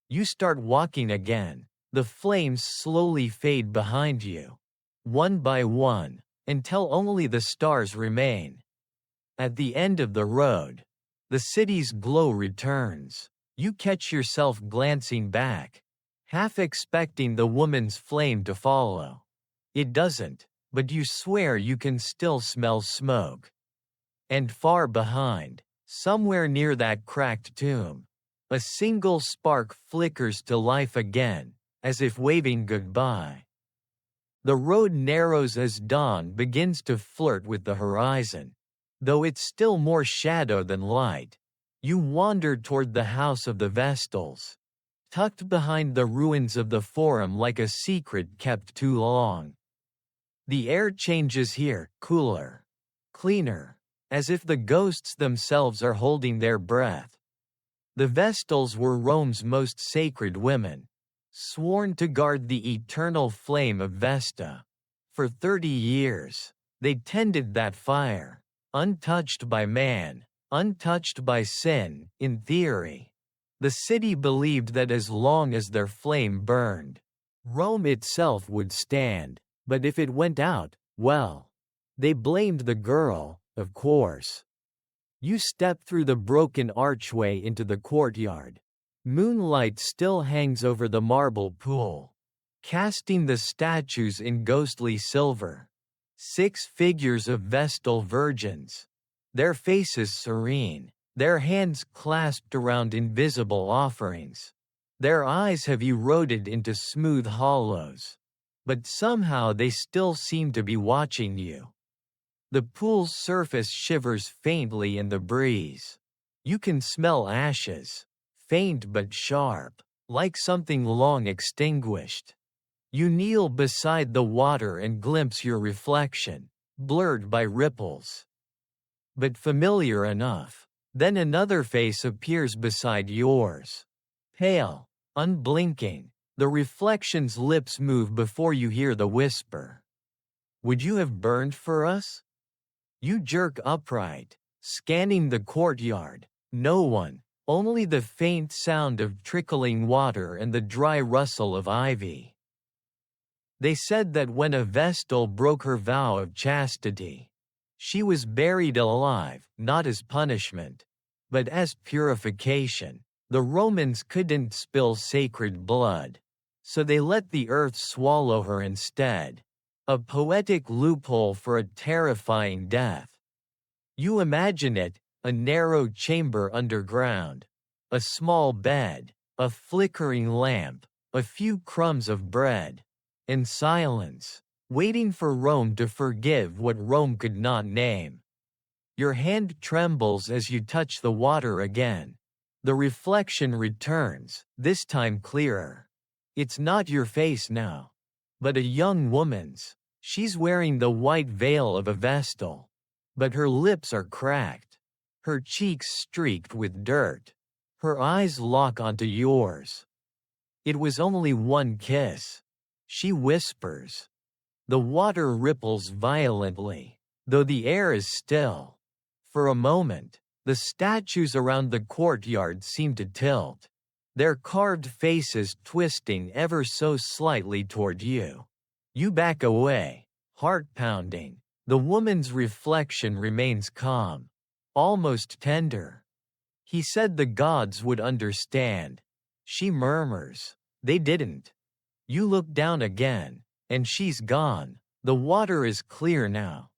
You start walking again. The flames slowly fade behind you, one by one, until only the stars remain. At the end of the road, the city's glow returns. You catch yourself glancing back, half expecting the woman's flame to follow. It doesn't, but you swear you can still smell smoke. And far behind, somewhere near that cracked tomb, a single spark flickers to life again, as if waving goodbye. The road narrows as dawn begins to flirt with the horizon. Though it's still more shadow than light, you wander toward the house of the Vestals, tucked behind the ruins of the Forum like a secret kept too long. The air changes here, cooler, cleaner, as if the ghosts themselves are holding their breath. The Vestals were Rome's most sacred women, sworn to guard the eternal flame of Vesta. For 30 years, they tended that fire, untouched by man, untouched by sin. In theory, the city believed that as long as their flame burned, Rome itself would stand, but if it went out, well, they blamed the girl, of course. You step through the broken archway into the courtyard. Moonlight still hangs over the marble pool, casting the statues in ghostly silver. 6 figures of Vestal virgins, their faces serene, their hands clasped around invisible offerings. Their eyes have eroded into smooth hollows. but somehow they still seem to be watching you. The pool's surface shivers faintly in the breeze. You can smell ashes, faint but sharp, like something long extinguished. You kneel beside the water and glimpse your reflection, blurred by ripples, but familiar enough. Then another face appears beside yours. Pale, unblinking, the reflection's lips move before you hear the whisper. "Would you have burned for us?" You jerk upright, scanning the courtyard. No one, only the faint sound of trickling water and the dry rustle of ivy. They said that when a Vestal broke her vow of chastity, she was buried alive, not as punishment, but as purification. The Romans couldn't spill sacred blood, so they let the earth swallow her instead. A poetic loophole for a terrifying death. You imagine it, a narrow chamber underground, a small bed, a flickering lamp, a few crumbs of bread, and silence, waiting for Rome to forgive what Rome could not name. Your hand trembles as you touch the water again. The reflection returns, this time clearer. It's not your face now, but a young woman's. She's wearing the white veil of a Vestal, but her lips are cracked, her cheeks streaked with dirt. Her eyes lock onto yours. "It was only one kiss," she whispers. The water ripples violently, though the air is still. For a moment, the statues around the courtyard seem to tilt, their carved faces twisting ever so slightly toward you. You back away, heart pounding. The woman's reflection remains calm, almost tender. "He said the gods would understand," she murmurs. "They didn't." You look down again, and she's gone. The water is clear now,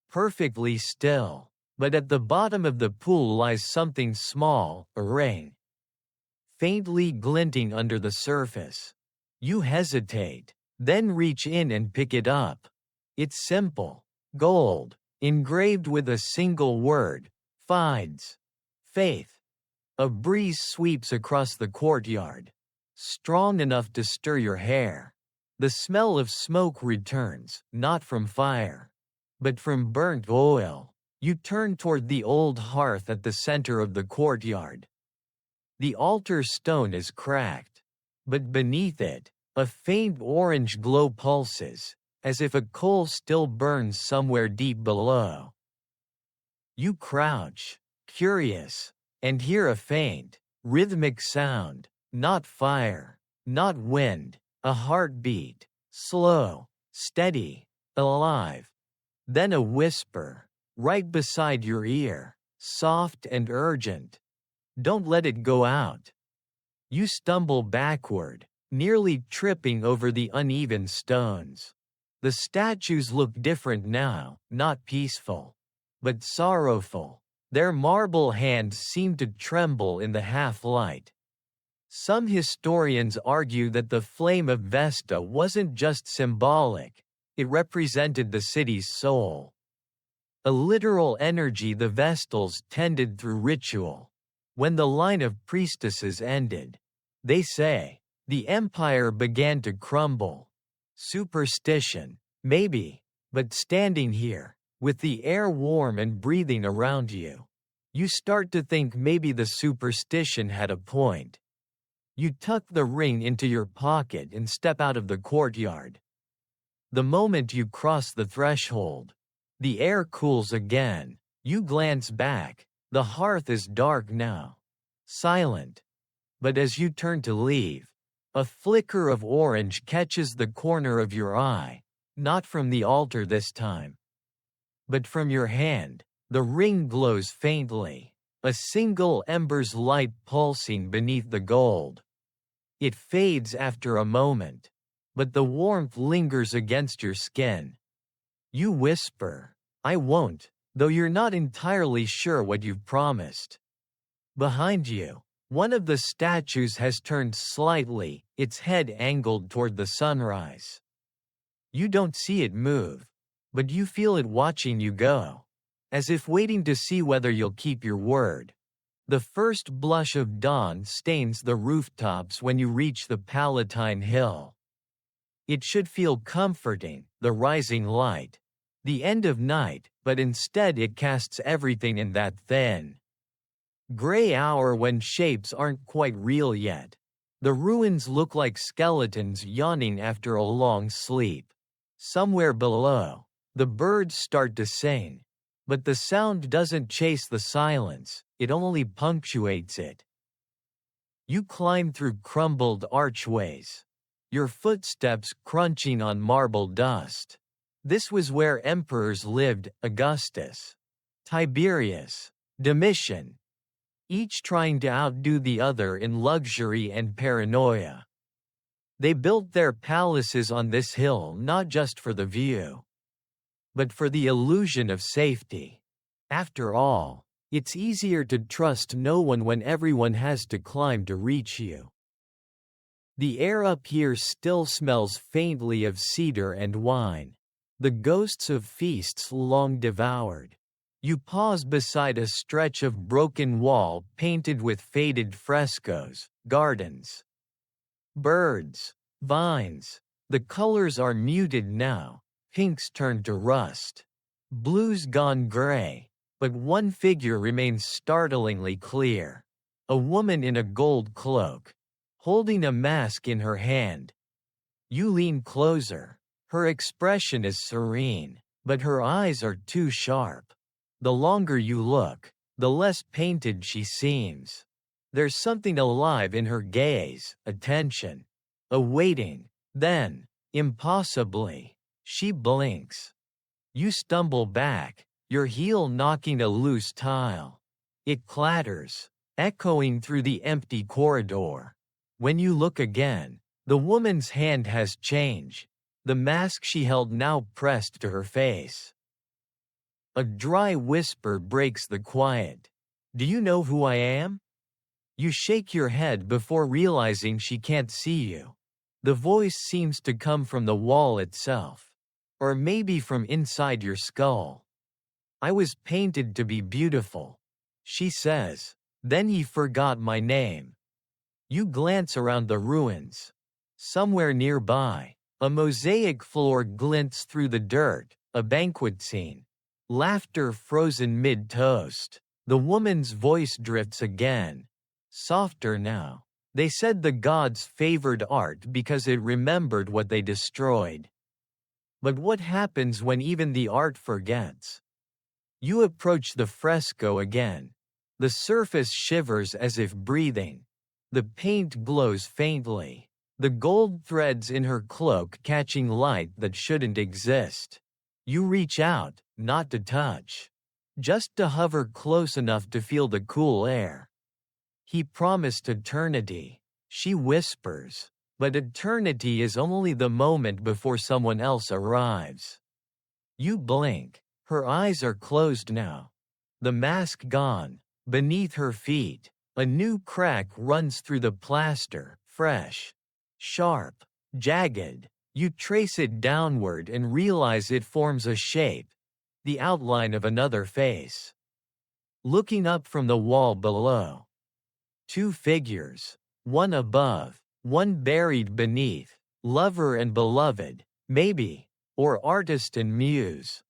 perfectly still, but at the bottom of the pool lies something small, a ring, faintly glinting under the surface. You hesitate, then reach in and pick it up. It's simple, gold, engraved with a single word, Fides. Faith. A breeze sweeps across the courtyard, strong enough to stir your hair. The smell of smoke returns, not from fire, but from burnt oil. You turn toward the old hearth at the center of the courtyard. The altar stone is cracked, but beneath it, a faint orange glow pulses, as if a coal still burns somewhere deep below. You crouch, curious, and hear a faint, rhythmic sound, not fire, not wind, a heartbeat, slow, steady, alive. Then a whisper, right beside your ear, soft and urgent. "Don't let it go out." You stumble backward, nearly tripping over the uneven stones. The statues look different now, not peaceful, but sorrowful. Their marble hands seem to tremble in the half-light. Some historians argue that the flame of Vesta wasn't just symbolic, it represented the city's soul. A literal energy the Vestals tended through ritual. When the line of priestesses ended, they say, the empire began to crumble. Superstition, maybe, but standing here, with the air warm and breathing around you, you start to think maybe the superstition had a point. You tuck the ring into your pocket and step out of the courtyard. The moment you cross the threshold, the air cools again. You glance back. The hearth is dark now, silent. But as you turn to leave, a flicker of orange catches the corner of your eye, not from the altar this time, but from your hand. The ring glows faintly, a single ember's light pulsing beneath the gold. It fades after a moment, but the warmth lingers against your skin. You whisper, "I won't," though you're not entirely sure what you've promised. Behind you, one of the statues has turned slightly, its head angled toward the sunrise. You don't see it move, but you feel it watching you go, as if waiting to see whether you'll keep your word. The first blush of dawn stains the rooftops when you reach the Palatine Hill. It should feel comforting, the rising light, the end of night, but instead it casts everything in that thin, gray hour when shapes aren't quite real yet. The ruins look like skeletons yawning after a long sleep. Somewhere below, the birds start to sing. But the sound doesn't chase the silence, it only punctuates it. You climb through crumbled archways, your footsteps crunching on marble dust. This was where emperors lived: Augustus, Tiberius, Domitian, each trying to outdo the other in luxury and paranoia. They built their palaces on this hill not just for the view, but for the illusion of safety. After all, it's easier to trust no one when everyone has to climb to reach you. The air up here still smells faintly of cedar and wine, the ghosts of feasts long devoured. You pause beside a stretch of broken wall painted with faded frescoes, gardens, birds, vines. The colors are muted now. Pinks turned to rust, blues gone gray, but one figure remains startlingly clear. A woman in a gold cloak, holding a mask in her hand. You lean closer. Her expression is serene, but her eyes are too sharp. The longer you look, the less painted she seems. There's something alive in her gaze, attention, a waiting. Then, impossibly, she blinks. You stumble back, your heel knocking a loose tile. It clatters, echoing through the empty corridor. When you look again, the woman's hand has changed, the mask she held now pressed to her face. A dry whisper breaks the quiet. "Do you know who I am?" You shake your head before realizing she can't see you. The voice seems to come from the wall itself. Or maybe from inside your skull. "I was painted to be beautiful," she says. "Then he forgot my name." You glance around the ruins. Somewhere nearby, a mosaic floor glints through the dirt, a banquet scene. Laughter frozen mid-toast. The woman's voice drifts again. Softer now. "They said the gods favored art because it remembered what they destroyed. But what happens when even the art forgets?" You approach the fresco again. The surface shivers as if breathing. The paint glows faintly, the gold threads in her cloak catching light that shouldn't exist. You reach out, not to touch, just to hover close enough to feel the cool air. "He promised eternity," she whispers. But eternity is only the moment before someone else arrives. You blink. Her eyes are closed now. The mask gone. Beneath her feet, a new crack runs through the plaster, fresh, sharp, jagged. You trace it downward and realize it forms a shape, the outline of another face. Looking up from the wall below, two figures, one above, one buried beneath, lover and beloved, maybe, or artist and muse.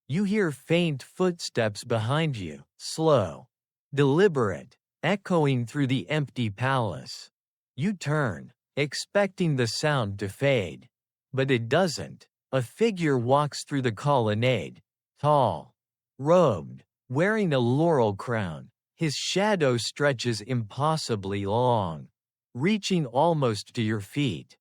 You hear faint footsteps behind you, slow, deliberate, echoing through the empty palace. You turn, expecting the sound to fade. But it doesn't. A figure walks through the colonnade, tall, robed, wearing a laurel crown. His shadow stretches impossibly long, reaching almost to your feet.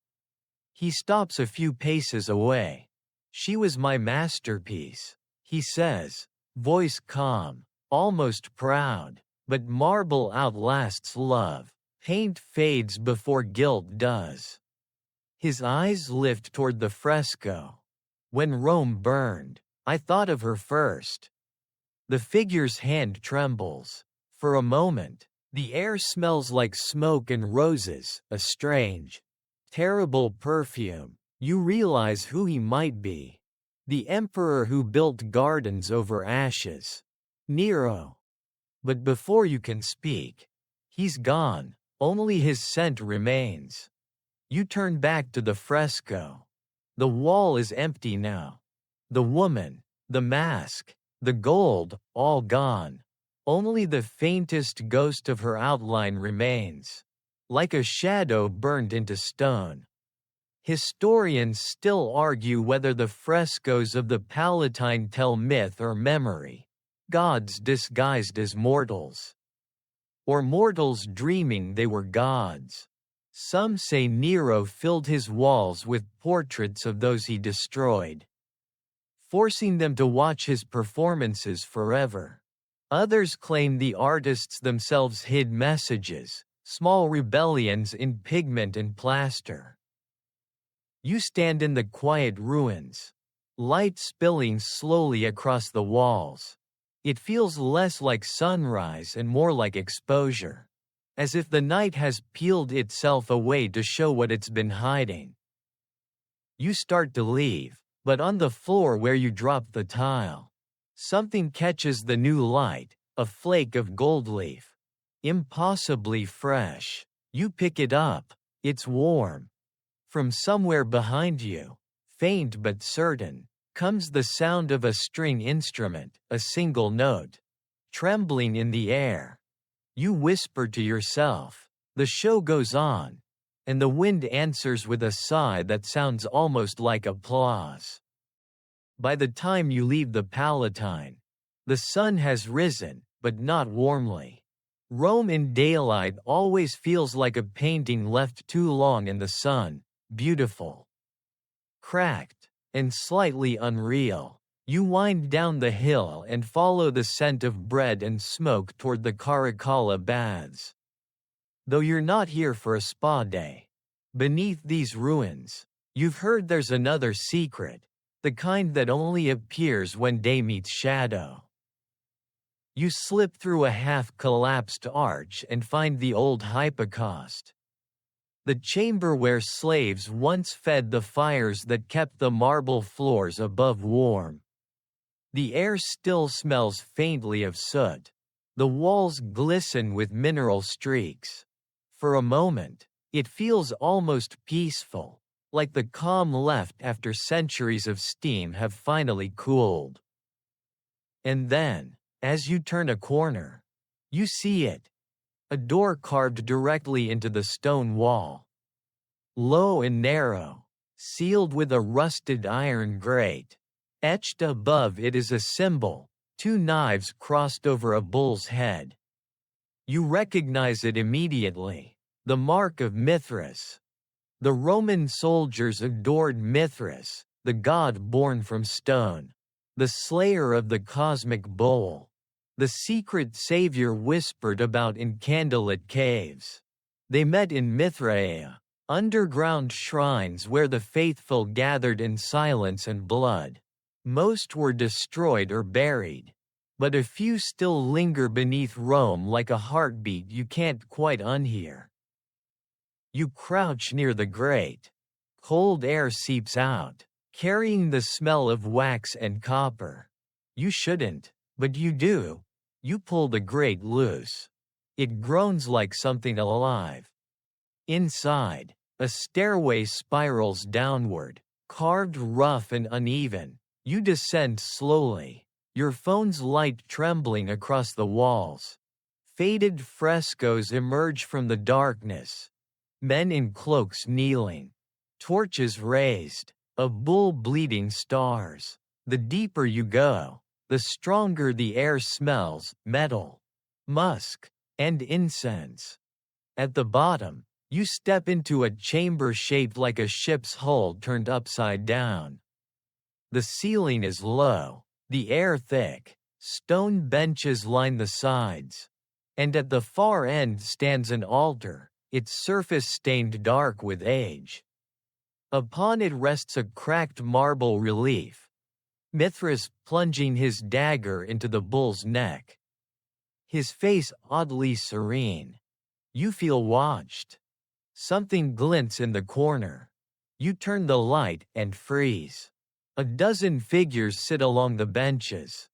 He stops a few paces away. "She was my masterpiece," he says, voice calm, almost proud. But marble outlasts love. Paint fades before guilt does. His eyes lift toward the fresco. "When Rome burned, I thought of her first." The figure's hand trembles. For a moment, the air smells like smoke and roses, a strange, terrible perfume. You realize who he might be. The emperor who built gardens over ashes. Nero. But before you can speak, he's gone, only his scent remains. You turn back to the fresco. The wall is empty now. The woman, the mask, the gold, all gone. Only the faintest ghost of her outline remains, like a shadow burned into stone. Historians still argue whether the frescoes of the Palatine tell myth or memory, gods disguised as mortals, or mortals dreaming they were gods. Some say Nero filled his walls with portraits of those he destroyed, forcing them to watch his performances forever. Others claim the artists themselves hid messages, small rebellions in pigment and plaster. You stand in the quiet ruins, light spilling slowly across the walls. It feels less like sunrise and more like exposure, as if the night has peeled itself away to show what it's been hiding. You start to leave, but on the floor where you dropped the tile, something catches the new light, a flake of gold leaf. Impossibly fresh. You pick it up. It's warm. From somewhere behind you, faint but certain, comes the sound of a string instrument, a single note, trembling in the air. You whisper to yourself. The show goes on, and the wind answers with a sigh that sounds almost like applause. By the time you leave the Palatine, the sun has risen, but not warmly. Rome in daylight always feels like a painting left too long in the sun, beautiful, cracked, and slightly unreal. You wind down the hill and follow the scent of bread and smoke toward the Caracalla baths. Though you're not here for a spa day, beneath these ruins, you've heard there's another secret, the kind that only appears when day meets shadow. You slip through a half-collapsed arch and find the old hypocaust, the chamber where slaves once fed the fires that kept the marble floors above warm. The air still smells faintly of soot. The walls glisten with mineral streaks. For a moment, it feels almost peaceful, like the calm left after centuries of steam have finally cooled. And then, as you turn a corner, you see it. A door carved directly into the stone wall. Low and narrow, sealed with a rusted iron grate. Etched above it is a symbol, two knives crossed over a bull's head. You recognize it immediately, the mark of Mithras. The Roman soldiers adored Mithras, the god born from stone, the slayer of the cosmic bull, the secret savior whispered about in candlelit caves. They met in Mithraea, underground shrines where the faithful gathered in silence and blood. Most were destroyed or buried, but a few still linger beneath Rome like a heartbeat you can't quite unhear. You crouch near the grate. Cold air seeps out, carrying the smell of wax and copper. You shouldn't, but you do. You pull the grate loose. It groans like something alive. Inside, a stairway spirals downward, carved rough and uneven. You descend slowly, your phone's light trembling across the walls. Faded frescoes emerge from the darkness. Men in cloaks kneeling. Torches raised. A bull bleeding stars. The deeper you go, the stronger the air smells, metal, musk, and incense. At the bottom, you step into a chamber shaped like a ship's hull turned upside down. The ceiling is low, the air thick, stone benches line the sides. And at the far end stands an altar, its surface stained dark with age. Upon it rests a cracked marble relief, Mithras plunging his dagger into the bull's neck. His face oddly serene. You feel watched. Something glints in the corner. You turn the light and freeze. A dozen figures sit along the benches,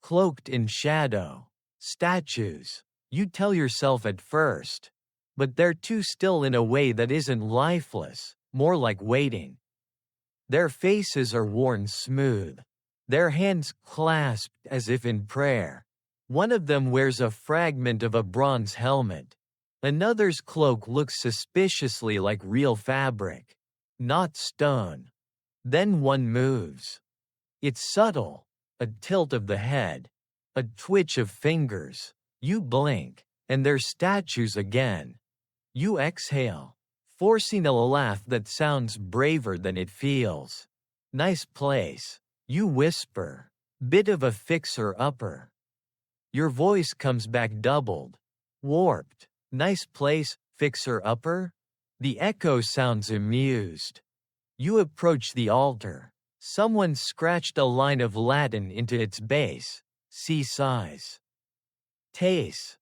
cloaked in shadow. Statues, you tell yourself at first. But they're too still in a way that isn't lifeless, more like waiting. Their faces are worn smooth, their hands clasped as if in prayer. One of them wears a fragment of a bronze helmet. Another's cloak looks suspiciously like real fabric, not stone. Then one moves. It's subtle, a tilt of the head, a twitch of fingers. You blink, and they're statues again. You exhale, forcing a laugh that sounds braver than it feels. Nice place, you whisper. Bit of a fixer-upper. Your voice comes back doubled, warped. Nice place, fixer-upper? The echo sounds amused. You approach the altar. Someone scratched a line of Latin into its base. See size. Taste.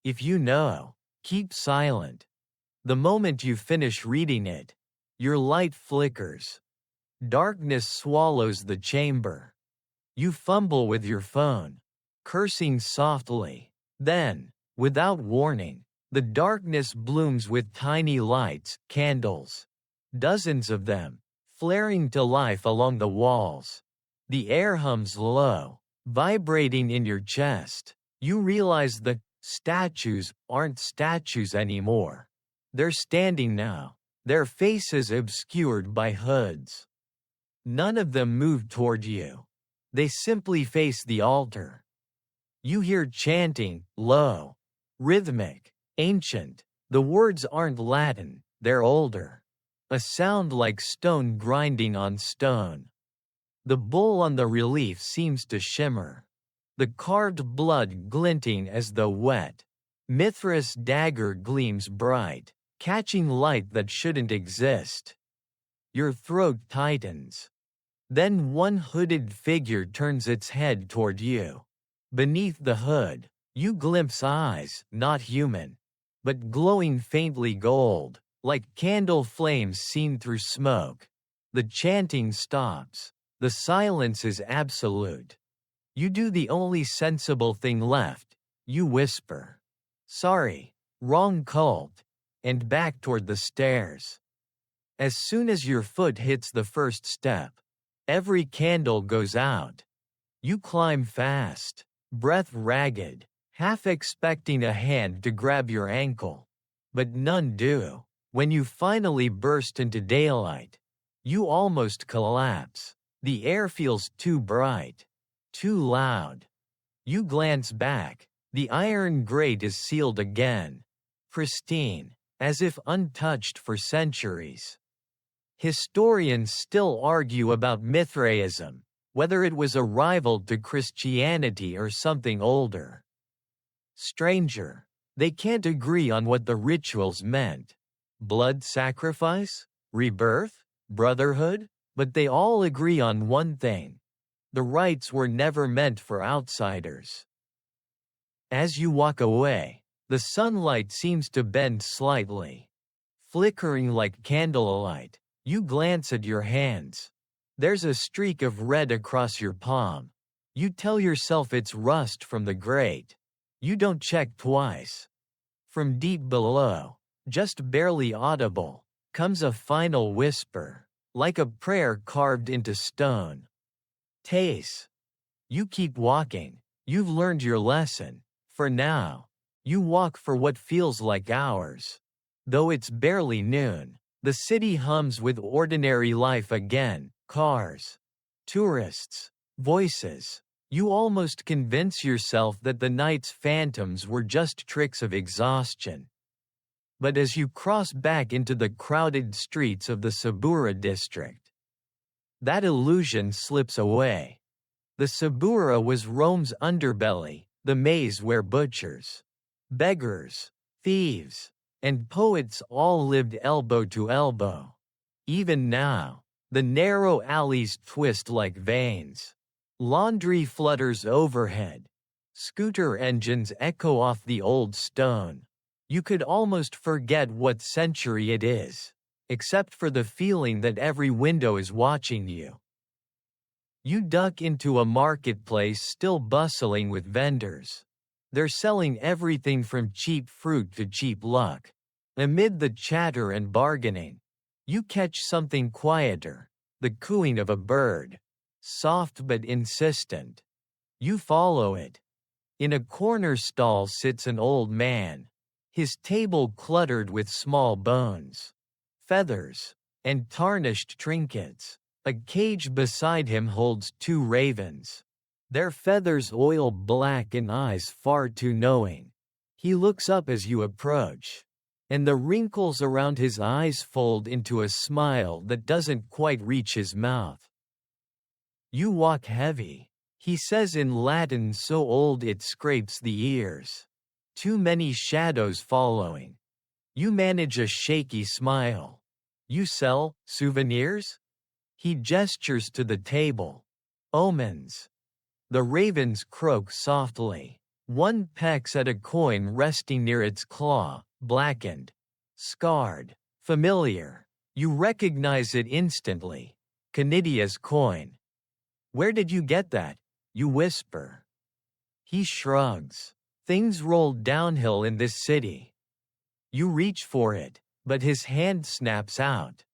If you know, keep silent. The moment you finish reading it, your light flickers. Darkness swallows the chamber. You fumble with your phone, cursing softly. Then, without warning, the darkness blooms with tiny lights, candles. Dozens of them, flaring to life along the walls. The air hums low, vibrating in your chest. You realize the statues aren't statues anymore. They're standing now, their faces obscured by hoods. None of them move toward you. They simply face the altar. You hear chanting, low, rhythmic, ancient. The words aren't Latin, they're older. A sound like stone grinding on stone. The bull on the relief seems to shimmer. The carved blood glinting as though wet. Mithras' dagger gleams bright, catching light that shouldn't exist. Your throat tightens. Then one hooded figure turns its head toward you. Beneath the hood, you glimpse eyes, not human, but glowing faintly gold, like candle flames seen through smoke. The chanting stops. The silence is absolute. You do the only sensible thing left. You whisper, "Sorry, wrong cult," and back toward the stairs. As soon as your foot hits the first step, every candle goes out. You climb fast, breath ragged, half expecting a hand to grab your ankle. But none do. When you finally burst into daylight, you almost collapse. The air feels too bright, too loud. You glance back. The iron grate is sealed again, pristine, as if untouched for centuries. Historians still argue about Mithraism, whether it was a rival to Christianity or something older. Stranger, they can't agree on what the rituals meant. Blood sacrifice? Rebirth? Brotherhood? But they all agree on one thing. The rites were never meant for outsiders. As you walk away, the sunlight seems to bend slightly. Flickering like candlelight, you glance at your hands. There's a streak of red across your palm. You tell yourself it's rust from the grate. You don't check twice. From deep below, just barely audible, comes a final whisper, like a prayer carved into stone. Tace. You keep walking. You've learned your lesson. For now, you walk for what feels like hours. Though it's barely noon, the city hums with ordinary life again. Cars, tourists, voices. You almost convince yourself that the night's phantoms were just tricks of exhaustion. But as you cross back into the crowded streets of the Sabura district, that illusion slips away. The Sabura was Rome's underbelly, the maze where butchers, beggars, thieves, and poets all lived elbow to elbow. Even now, the narrow alleys twist like veins. Laundry flutters overhead. Scooter engines echo off the old stone. You could almost forget what century it is. except for the feeling that every window is watching you. You duck into a marketplace still bustling with vendors. They're selling everything from cheap fruit to cheap luck. Amid the chatter and bargaining, you catch something quieter, the cooing of a bird, soft but insistent. You follow it. In a corner stall sits an old man, his table cluttered with small bones, feathers, and tarnished trinkets. A cage beside him holds two ravens, their feathers oil black and eyes far too knowing. He looks up as you approach, and the wrinkles around his eyes fold into a smile that doesn't quite reach his mouth. You walk heavy, he says in Latin so old it scrapes the ears. Too many shadows following. You manage a shaky smile. You sell souvenirs? He gestures to the table. Omens. The ravens croak softly. One pecks at a coin resting near its claw, blackened, scarred, familiar. You recognize it instantly. Canidia's coin. Where did you get that? You whisper. He shrugs. Things roll downhill in this city. You reach for it, but his hand snaps out.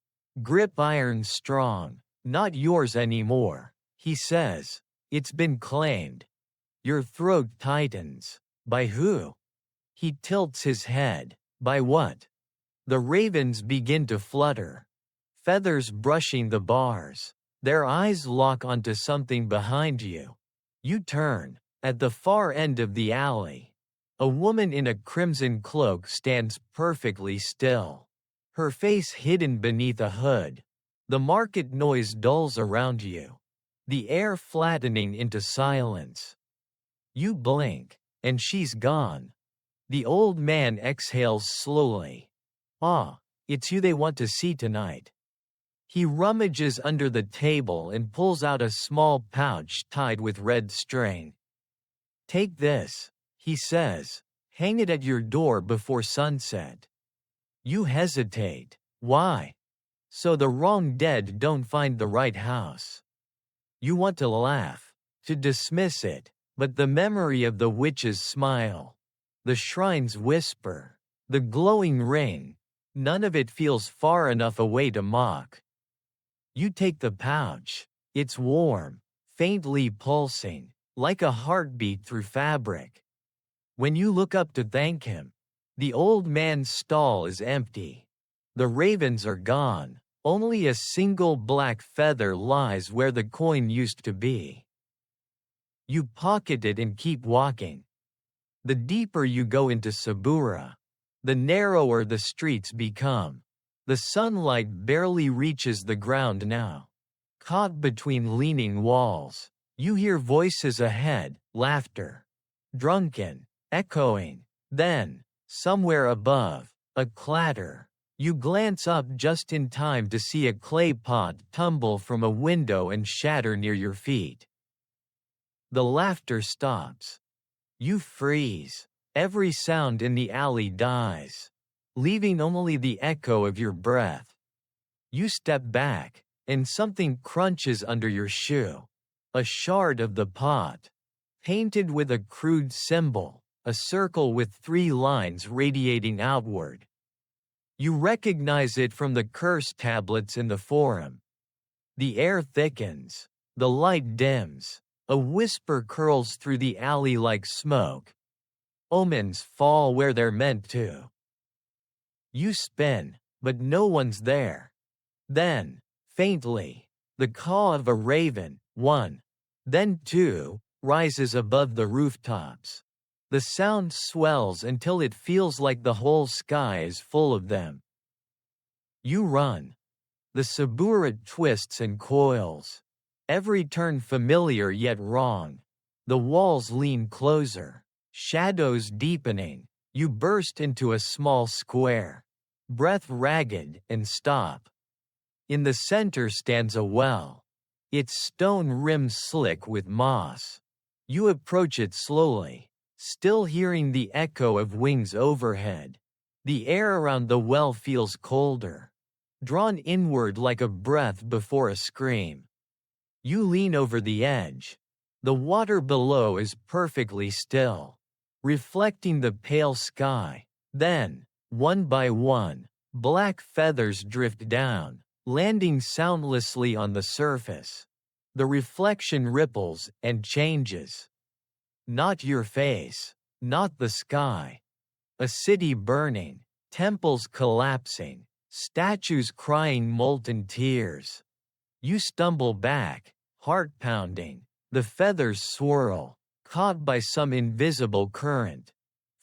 Grip iron strong. Not yours anymore, he says. It's been claimed. Your throat tightens. By who? He tilts his head. By what? The ravens begin to flutter. Feathers brushing the bars. Their eyes lock onto something behind you. You turn. At the far end of the alley, a woman in a crimson cloak stands perfectly still. Her face hidden beneath a hood. The market noise dulls around you, the air flattening into silence. You blink, and she's gone. The old man exhales slowly. Ah, it's you they want to see tonight. He rummages under the table and pulls out a small pouch tied with red string. Take this, he says. Hang it at your door before sunset. You hesitate. Why? So the wrong dead don't find the right house. You want to laugh, to dismiss it, but the memory of the witch's smile, the shrine's whisper, the glowing ring, none of it feels far enough away to mock. You take the pouch. It's warm, faintly pulsing, like a heartbeat through fabric. When you look up to thank him, the old man's stall is empty. The ravens are gone. Only a single black feather lies where the coin used to be. You pocket it and keep walking. The deeper you go into Sabura, the narrower the streets become. The sunlight barely reaches the ground now. Caught between leaning walls, you hear voices ahead, laughter. Drunken, echoing. Then, somewhere above, a clatter. You glance up just in time to see a clay pot tumble from a window and shatter near your feet. The laughter stops. You freeze. Every sound in the alley dies, leaving only the echo of your breath. You step back, and something crunches under your shoe. A shard of the pot, painted with a crude symbol, a circle with 3 lines radiating outward. You recognize it from the curse tablets in the forum. The air thickens. The light dims. A whisper curls through the alley like smoke. Omens fall where they're meant to. You spin, but no one's there. Then, faintly, the caw of a raven, 1, then 2, rises above the rooftops. The sound swells until it feels like the whole sky is full of them. You run. The Sabura twists and coils. Every turn familiar yet wrong. The walls lean closer. Shadows deepening. You burst into a small square. Breath ragged, and stop. In the center stands a well. Its stone rim slick with moss. You approach it slowly, still hearing the echo of wings overhead. The air around the well feels colder. drawn inward like a breath before a scream. You lean over the edge. The water below is perfectly still, reflecting the pale sky. Then, one by one, black feathers drift down, landing soundlessly on the surface. The reflection ripples and changes. Not your face, not the sky. A city burning, temples collapsing, statues crying molten tears. You stumble back, heart pounding. The feathers swirl, caught by some invisible current,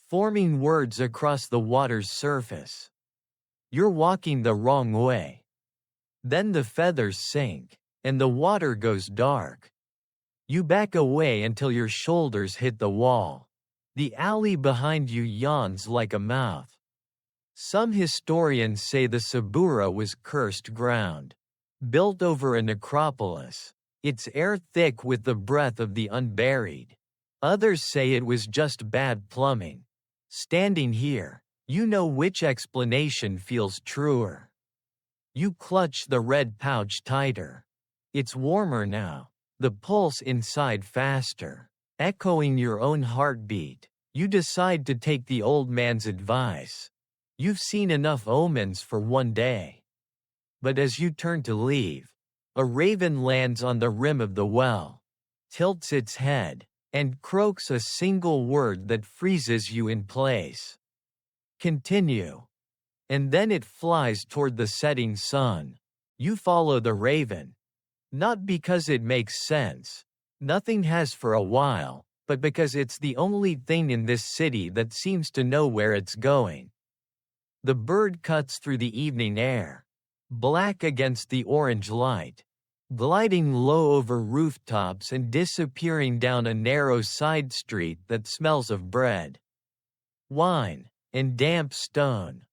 forming words across the water's surface. You're walking the wrong way. Then the feathers sink, and the water goes dark. You back away until your shoulders hit the wall. The alley behind you yawns like a mouth. Some historians say the Sabura was cursed ground, built over a necropolis, its air thick with the breath of the unburied. Others say it was just bad plumbing. Standing here, you know which explanation feels truer. You clutch the red pouch tighter. It's warmer now, the pulse inside faster, echoing your own heartbeat. You decide to take the old man's advice. You've seen enough omens for one day. But as you turn to leave, a raven lands on the rim of the well, tilts its head, and croaks a single word that freezes you in place. Continue. And then it flies toward the setting sun. You follow the raven. Not because it makes sense. Nothing has for a while, but because it's the only thing in this city that seems to know where it's going. The bird cuts through the evening air, black against the orange light, gliding low over rooftops and disappearing down a narrow side street that smells of bread, wine, and damp stone.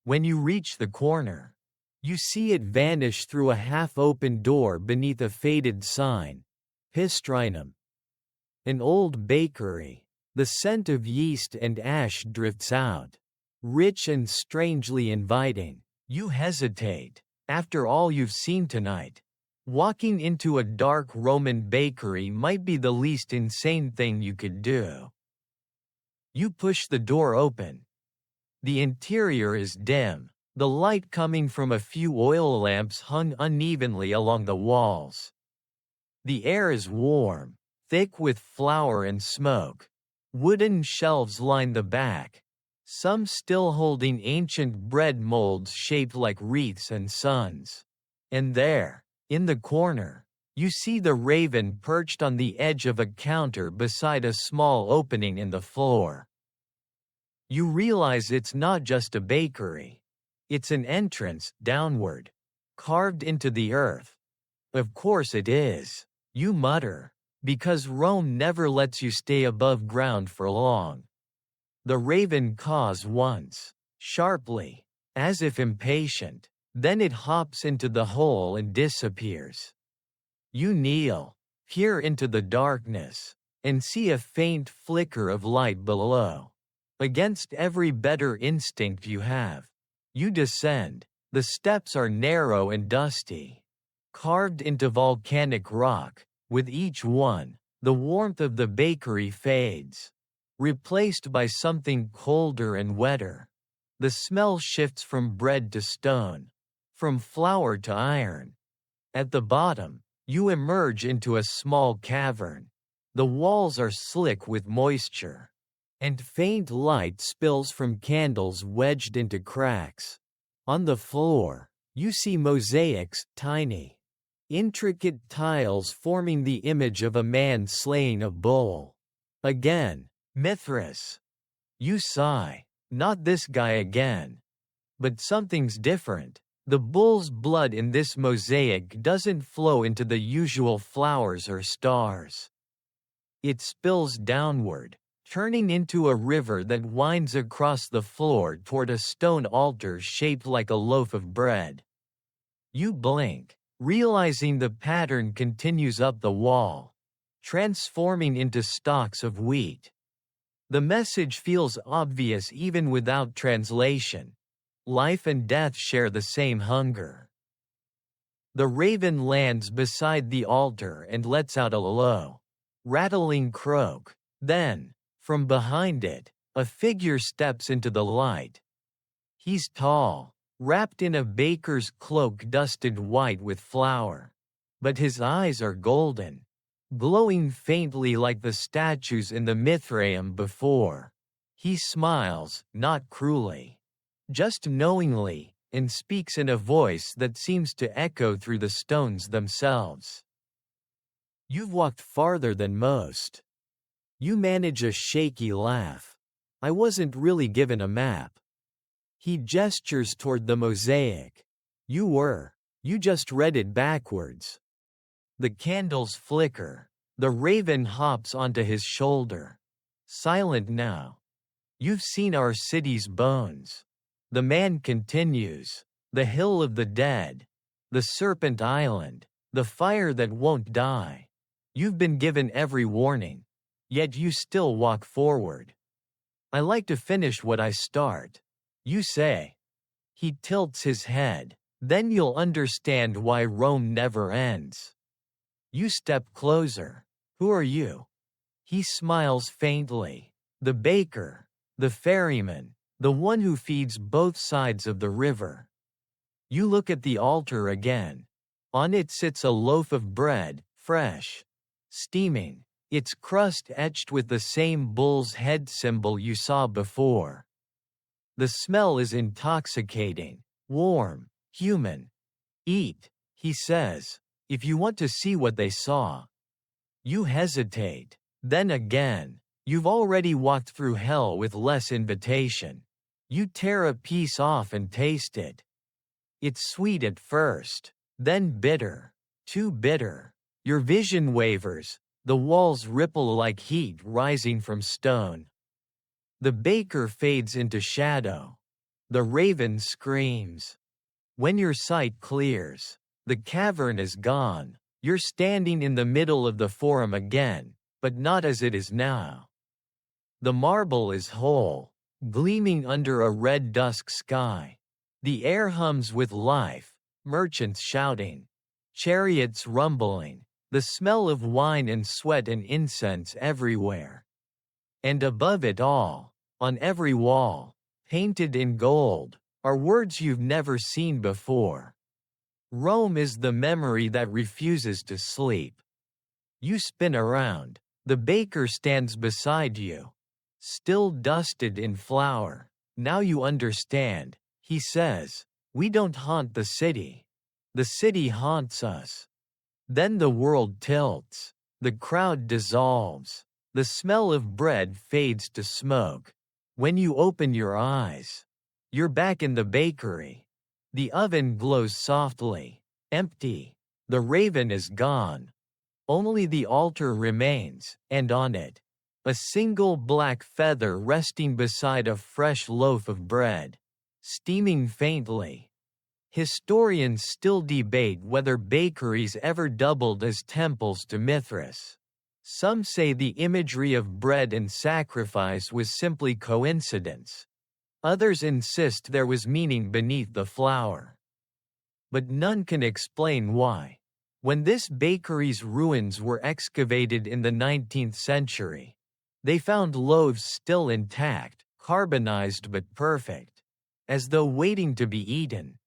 When you reach the corner, you see it vanish through a half-open door beneath a faded sign, Pistrinum. An old bakery. The scent of yeast and ash drifts out, rich and strangely inviting. You hesitate. After all you've seen tonight, walking into a dark Roman bakery might be the least insane thing you could do. You push the door open. The interior is dim, the light coming from a few oil lamps hung unevenly along the walls. The air is warm, thick with flour and smoke. Wooden shelves line the back, some still holding ancient bread molds shaped like wreaths and suns. And there, in the corner, you see the raven perched on the edge of a counter beside a small opening in the floor. You realize it's not just a bakery. It's an entrance, downward, carved into the earth. Of course it is, you mutter, because Rome never lets you stay above ground for long. The raven caws once, sharply, as if impatient, then it hops into the hole and disappears. You kneel, peer into the darkness, and see a faint flicker of light below. Against every better instinct you have, you descend. The steps are narrow and dusty, carved into volcanic rock. With each one, the warmth of the bakery fades, replaced by something colder and wetter. The smell shifts from bread to stone, from flour to iron. At the bottom, you emerge into a small cavern. The walls are slick with moisture, and faint light spills from candles wedged into cracks. On the floor, you see mosaics, tiny, intricate tiles forming the image of a man slaying a bull. Again, Mithras. You sigh, not this guy again. But something's different. The bull's blood in this mosaic doesn't flow into the usual flowers or stars. It spills downward, turning into a river that winds across the floor toward a stone altar shaped like a loaf of bread. You blink, realizing the pattern continues up the wall, transforming into stalks of wheat. The message feels obvious even without translation. Life and death share the same hunger. The raven lands beside the altar and lets out a low, rattling croak. Then, from behind it, a figure steps into the light. He's tall, wrapped in a baker's cloak dusted white with flour. But his eyes are golden, glowing faintly like the statues in the Mithraeum before. He smiles, not cruelly, just knowingly, and speaks in a voice that seems to echo through the stones themselves. You've walked farther than most. You manage a shaky laugh. I wasn't really given a map. He gestures toward the mosaic. You were. You just read it backwards. The candles flicker. The raven hops onto his shoulder. Silent now. You've seen our city's bones. The man continues. The hill of the dead. The serpent island. The fire that won't die. You've been given every warning. Yet you still walk forward. I like to finish what I start. You say. He tilts his head. Then you'll understand why Rome never ends. You step closer. Who are you? He smiles faintly. The baker. The ferryman. The one who feeds both sides of the river. You look at the altar again. On it sits a loaf of bread, fresh, steaming, its crust etched with the same bull's head symbol you saw before. The smell is intoxicating, warm, human. Eat, he says, if you want to see what they saw. You hesitate. Then again, you've already walked through hell with less invitation. You tear a piece off and taste it. It's sweet at first, then bitter, too bitter. Your vision wavers, the walls ripple like heat rising from stone. The baker fades into shadow. The raven screams. When your sight clears, the cavern is gone. You're standing in the middle of the forum again, but not as it is now. The marble is whole, gleaming under a red dusk sky. The air hums with life, merchants shouting, chariots rumbling, the smell of wine and sweat and incense everywhere. And above it all, on every wall, painted in gold, are words you've never seen before. Rome is the memory that refuses to sleep. You spin around. The baker stands beside you, still dusted in flour. Now you understand, he says. We don't haunt the city. The city haunts us. Then the world tilts. The crowd dissolves. The smell of bread fades to smoke. When you open your eyes, you're back in the bakery. The oven glows softly, empty. The raven is gone. Only the altar remains, and on it, a single black feather resting beside a fresh loaf of bread, steaming faintly. Historians still debate whether bakeries ever doubled as temples to Mithras. Some say the imagery of bread and sacrifice was simply coincidence. Others insist there was meaning beneath the flour. But none can explain why. When this bakery's ruins were excavated in the 19th century, they found loaves still intact, carbonized but perfect, as though waiting to be eaten.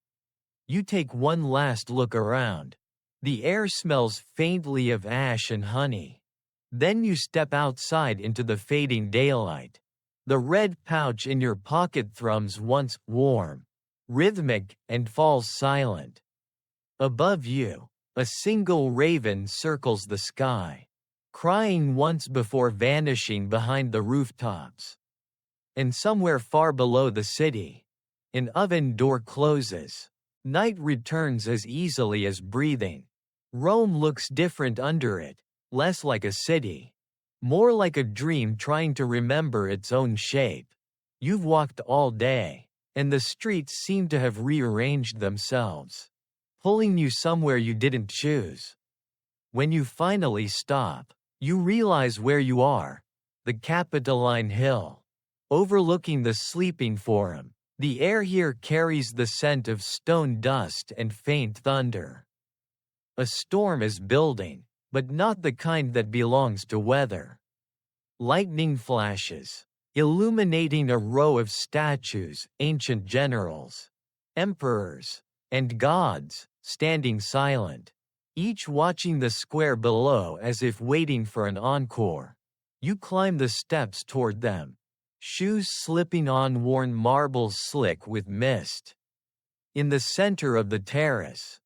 You take one last look around. The air smells faintly of ash and honey. Then you step outside into the fading daylight. The red pouch in your pocket thrums once warm, rhythmic, and falls silent. Above you, a single raven circles the sky, crying once before vanishing behind the rooftops. And somewhere far below the city, an oven door closes. Night returns as easily as breathing. Rome looks different under it, less like a city, more like a dream trying to remember its own shape. You've walked all day, and the streets seem to have rearranged themselves, pulling you somewhere you didn't choose. When you finally stop, you realize where you are, the Capitoline Hill, overlooking the sleeping forum, The air here carries the scent of stone dust and faint thunder. A storm is building, but not the kind that belongs to weather. Lightning flashes, illuminating a row of statues, ancient generals, emperors, and gods, standing silent, each watching the square below as if waiting for an encore. You climb the steps toward them, shoes slipping on worn marbles slick with mist. In the center of the terrace,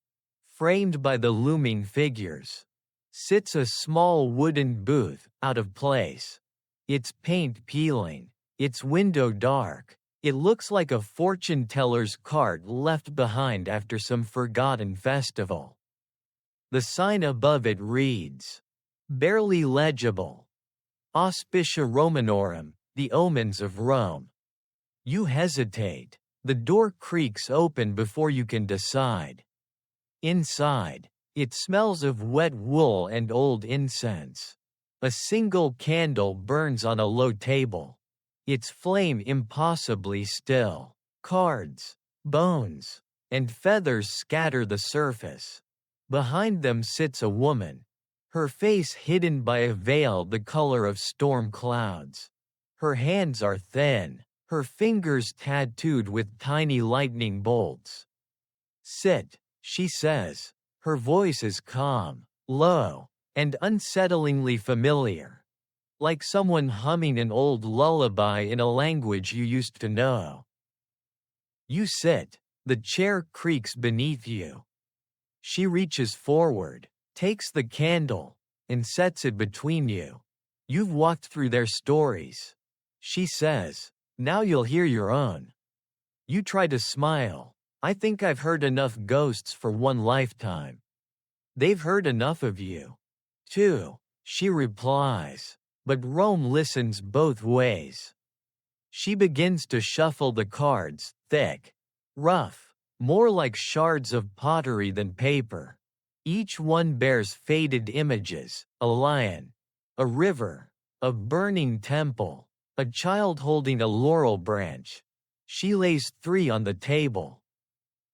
framed by the looming figures, sits a small wooden booth, out of place. Its paint peeling, its window dark. It looks like a fortune teller's cart left behind after some forgotten festival. The sign above it reads, barely legible, Auspicia Romanorum, the omens of Rome. You hesitate. The door creaks open before you can decide. Inside, it smells of wet wool and old incense. A single candle burns on a low table, its flame impossibly still. Cards, bones, and feathers scatter the surface. Behind them sits a woman, her face hidden by a veil the color of storm clouds. Her hands are thin, her fingers tattooed with tiny lightning bolts. Sit, she says. Her voice is calm, low, and unsettlingly familiar, like someone humming an old lullaby in a language you used to know. You sit, the chair creaks beneath you. She reaches forward, takes the candle, and sets it between you. You've walked through their stories, she says, now you'll hear your own. You try to smile. I think I've heard enough ghosts for one lifetime. They've heard enough of you, too, she replies, but Rome listens both ways. She begins to shuffle the cards, thick, rough, more like shards of pottery than paper. Each one bears faded images, a lion, a river, a burning temple, a child holding a laurel branch. She lays 3 on the table.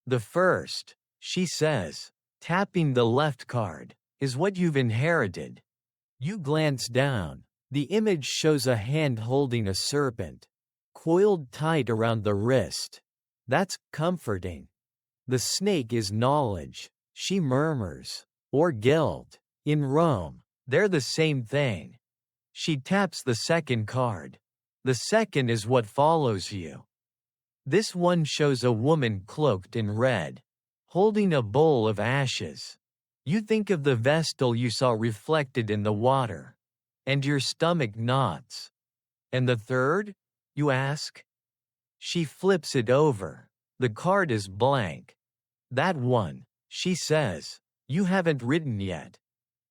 The first, she says, tapping the left card, is what you've inherited. You glance down. The image shows a hand holding a serpent, coiled tight around the wrist. That's comforting. The snake is knowledge, she murmurs, or guilt. In Rome, they're the same thing. She taps the second card. The second is what follows you. This one shows a woman cloaked in red, holding a bowl of ashes. You think of the vestal you saw reflected in the water, and your stomach knots. And the third? You ask. She flips it over. The card is blank. That one, she says, you haven't written yet.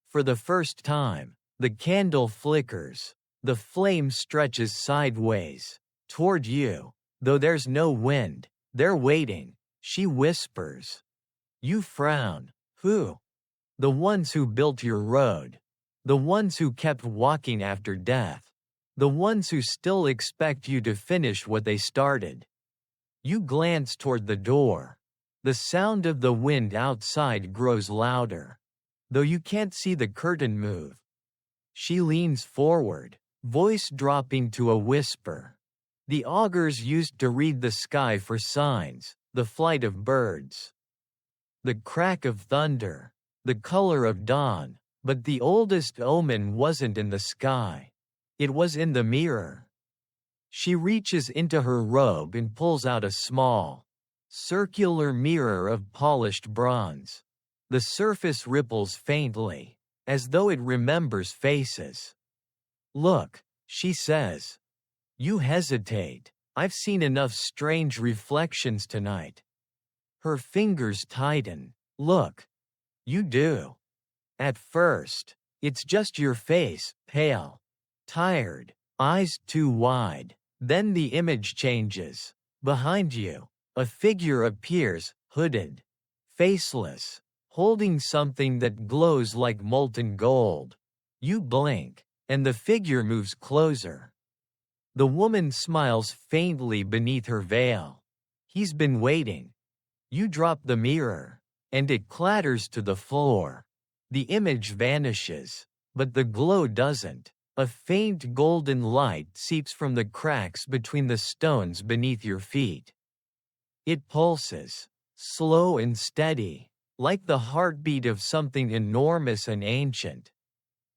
For the first time, the candle flickers. The flame stretches sideways, toward you. Though there's no wind, they're waiting, she whispers. You frown. Who? The ones who built your road. The ones who kept walking after death. The ones who still expect you to finish what they started. You glance toward the door. The sound of the wind outside grows louder, though you can't see the curtain move. She leans forward, voice dropping to a whisper. The augurs used to read the sky for signs, the flight of birds, the crack of thunder, the color of dawn, but the oldest omen wasn't in the sky. It was in the mirror. She reaches into her robe and pulls out a small, circular mirror of polished bronze. The surface ripples faintly, as though it remembers faces. Look, she says. You hesitate. I've seen enough strange reflections tonight. Her fingers tighten. Look. You do. At first, it's just your face, pale, tired, eyes too wide. Then the image changes. Behind you, a figure appears, hooded, faceless, holding something that glows like molten gold. You blink, and the figure moves closer. The woman smiles faintly beneath her veil. He's been waiting. You drop the mirror, and it clatters to the floor. The image vanishes, but the glow doesn't. A faint golden light seeps from the cracks between the stones beneath your feet. It pulses, slow and steady, like the heartbeat of something enormous and ancient.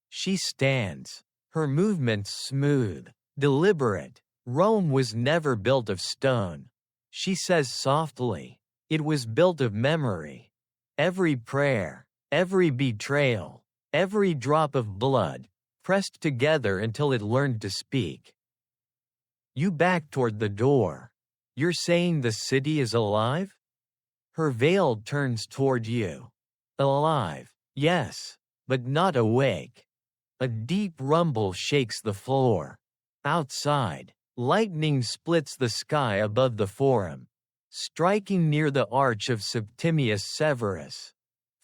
She stands, her movements smooth, deliberate. Rome was never built of stone. She says softly, it was built of memory. Every prayer, every betrayal, every drop of blood, pressed together until it learned to speak. You back toward the door. You're saying the city is alive? Her veil turns toward you. Alive, yes, but not awake. A deep rumble shakes the floor. Outside, lightning splits the sky above the forum, striking near the arch of Septimius Severus.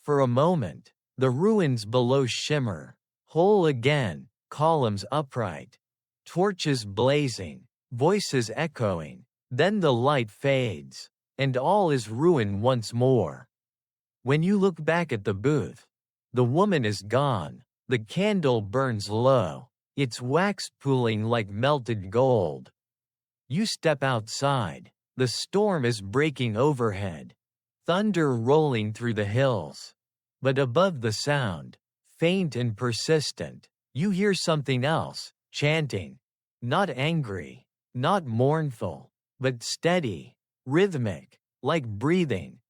For a moment, the ruins below shimmer, whole again, columns upright, torches blazing, voices echoing. Then the light fades, and all is ruin once more. When you look back at the booth, the woman is gone. The candle burns low, its wax pooling like melted gold. You step outside. The storm is breaking overhead, thunder rolling through the hills. But above the sound, faint and persistent, you hear something else, chanting. Not angry, not mournful, but steady, rhythmic, like breathing.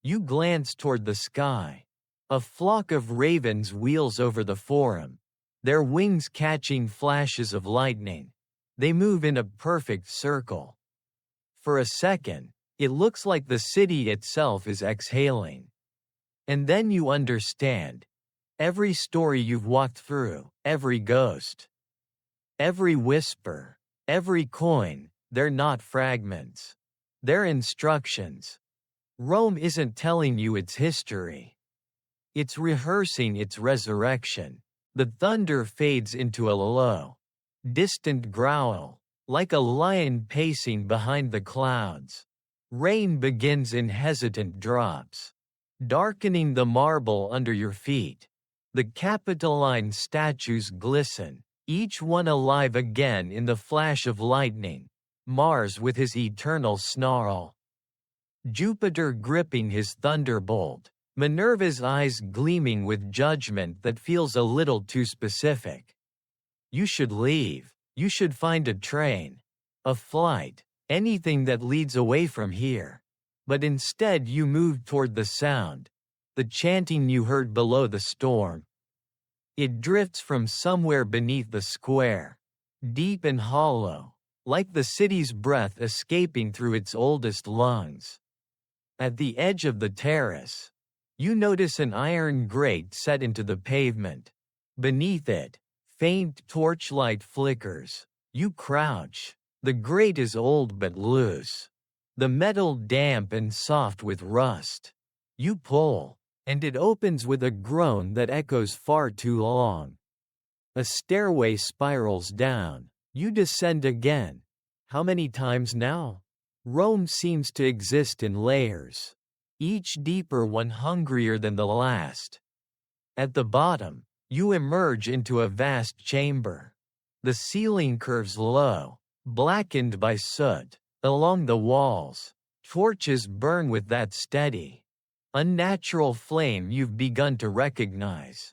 You glance toward the sky. A flock of ravens wheels over the forum, their wings catching flashes of lightning. They move in a perfect circle. For a second, it looks like the city itself is exhaling. And then you understand. Every story you've walked through, every ghost, every whisper, every coin, they're not fragments. They're instructions. Rome isn't telling you its history. It's rehearsing its resurrection. The thunder fades into a low, distant growl, like a lion pacing behind the clouds. Rain begins in hesitant drops, darkening the marble under your feet. The Capitoline statues glisten, each one alive again in the flash of lightning. Mars with his eternal snarl, Jupiter gripping his thunderbolt, Minerva's eyes gleaming with judgment that feels a little too specific. You should leave. You should find a train, a flight, anything that leads away from here. But instead you move toward the sound, the chanting you heard below the storm. It drifts from somewhere beneath the square, deep and hollow, like the city's breath escaping through its oldest lungs. At the edge of the terrace, you notice an iron grate set into the pavement. Beneath it, faint torchlight flickers. You crouch. The grate is old but loose, the metal damp and soft with rust. You pull, and it opens with a groan that echoes far too long. A stairway spirals down. You descend again. How many times now? Rome seems to exist in layers, each deeper, one hungrier than the last. At the bottom, you emerge into a vast chamber. The ceiling curves low, blackened by soot. Along the walls, torches burn with that steady, unnatural flame you've begun to recognize.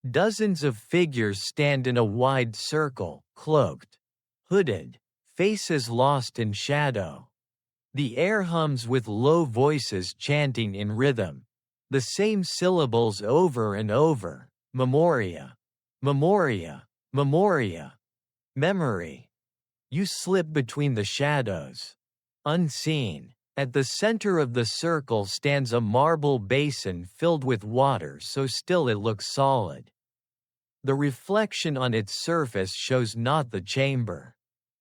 Dozens of figures stand in a wide circle, cloaked, hooded, faces lost in shadow. The air hums with low voices chanting in rhythm, the same syllables over and over. Memoria, memoria, memoria, memory. You slip between the shadows. Unseen, at the center of the circle stands a marble basin filled with water so still it looks solid. The reflection on its surface shows not the chamber,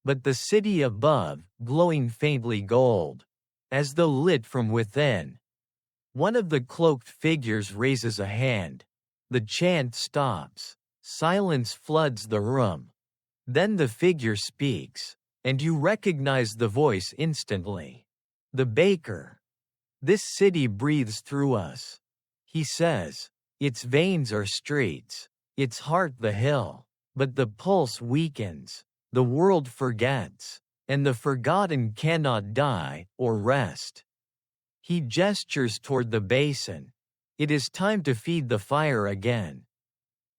but the city above, glowing faintly gold, as though lit from within. One of the cloaked figures raises a hand. The chant stops. Silence floods the room. Then the figure speaks, and you recognize the voice instantly. The baker. This city breathes through us. He says. Its veins are streets, its heart the hill. But the pulse weakens, the world forgets, and the forgotten cannot die or rest. He gestures toward the basin. It is time to feed the fire again.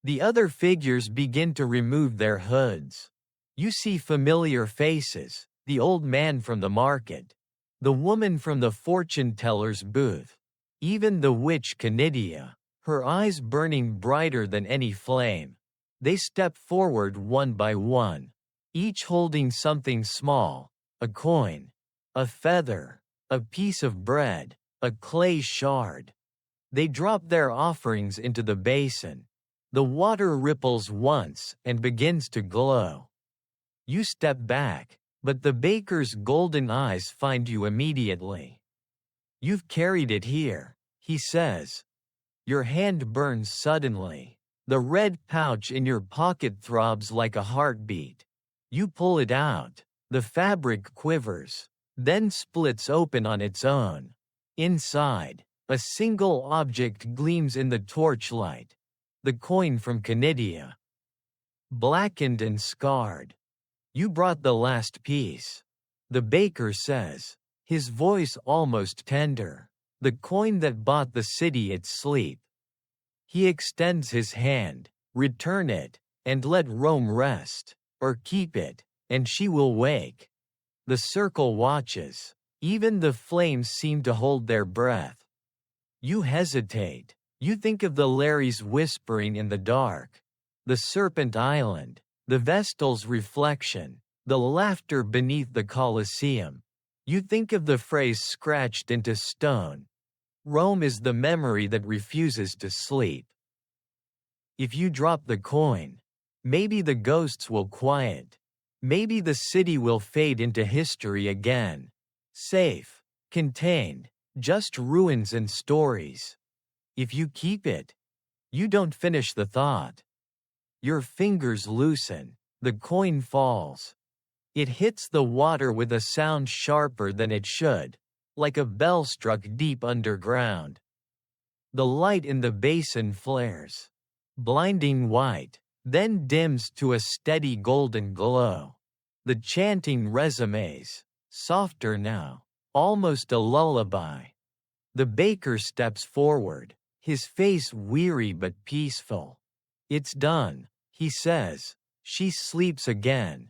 The other figures begin to remove their hoods. You see familiar faces, the old man from the market, the woman from the fortune-teller's booth, even the witch Canidia, her eyes burning brighter than any flame. They step forward one by one, each holding something small, a coin, a feather, a piece of bread, a clay shard. They drop their offerings into the basin. The water ripples once and begins to glow. You step back, but the baker's golden eyes find you immediately. You've carried it here, he says. Your hand burns suddenly. The red pouch in your pocket throbs like a heartbeat. You pull it out. The fabric quivers, then splits open on its own. Inside, a single object gleams in the torchlight. The coin from Canidia. Blackened and scarred. You brought the last piece. The baker says, his voice almost tender. The coin that bought the city its sleep. He extends his hand. Return it, and let Rome rest. Or keep it, and she will wake. The circle watches. Even the flames seem to hold their breath. You hesitate. You think of the Lares whispering in the dark. The Serpent Island. The Vestal's reflection. The laughter beneath the Colosseum. You think of the phrase scratched into stone. Rome is the memory that refuses to sleep. If you drop the coin, maybe the ghosts will quiet. Maybe the city will fade into history again. Safe, contained, just ruins and stories. If you keep it, you don't finish the thought. Your fingers loosen, the coin falls. It hits the water with a sound sharper than it should, like a bell struck deep underground. The light in the basin flares, blinding white, then dims to a steady golden glow. The chanting resumes, softer now, almost a lullaby. The baker steps forward, his face weary but peaceful. It's done, he says. She sleeps again.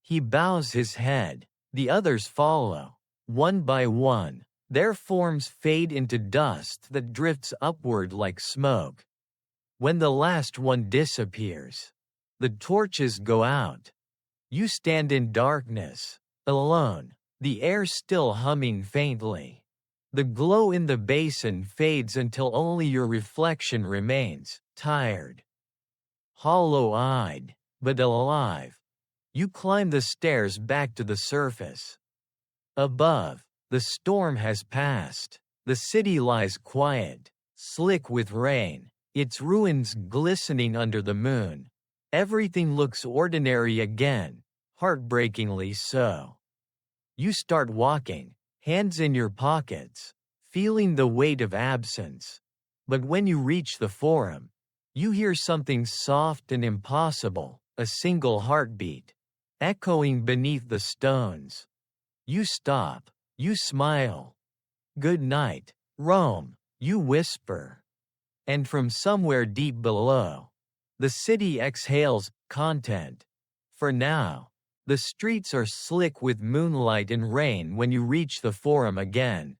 He bows his head. The others follow. One by one, their forms fade into dust that drifts upward like smoke. When the last one disappears, the torches go out. You stand in darkness, alone, the air still humming faintly. The glow in the basin fades until only your reflection remains, tired, hollow-eyed, but alive. You climb the stairs back to the surface. Above, the storm has passed. The city lies quiet, slick with rain, its ruins glistening under the moon. Everything looks ordinary again, heartbreakingly so. You start walking, hands in your pockets, feeling the weight of absence. But when you reach the forum, you hear something soft and impossible, a single heartbeat, echoing beneath the stones. You stop, you smile. Good night, Rome, you whisper. And from somewhere deep below, the city exhales, content. For now, the streets are slick with moonlight and rain when you reach the forum again.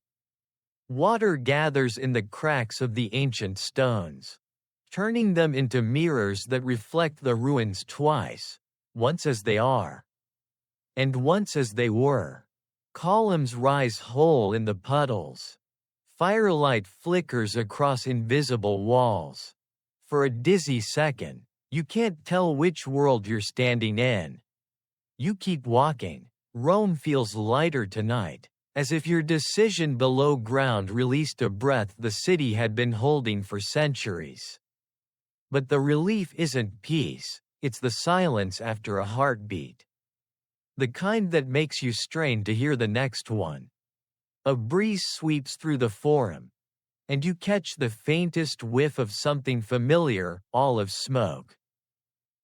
Water gathers in the cracks of the ancient stones, turning them into mirrors that reflect the ruins twice, once as they are, and once as they were. Columns rise whole in the puddles. Firelight flickers across invisible walls. For a dizzy second, you can't tell which world you're standing in. You keep walking. Rome feels lighter tonight, as if your decision below ground released a breath the city had been holding for centuries. But the relief isn't peace, it's the silence after a heartbeat. The kind that makes you strain to hear the next one. A breeze sweeps through the forum, and you catch the faintest whiff of something familiar, olive smoke,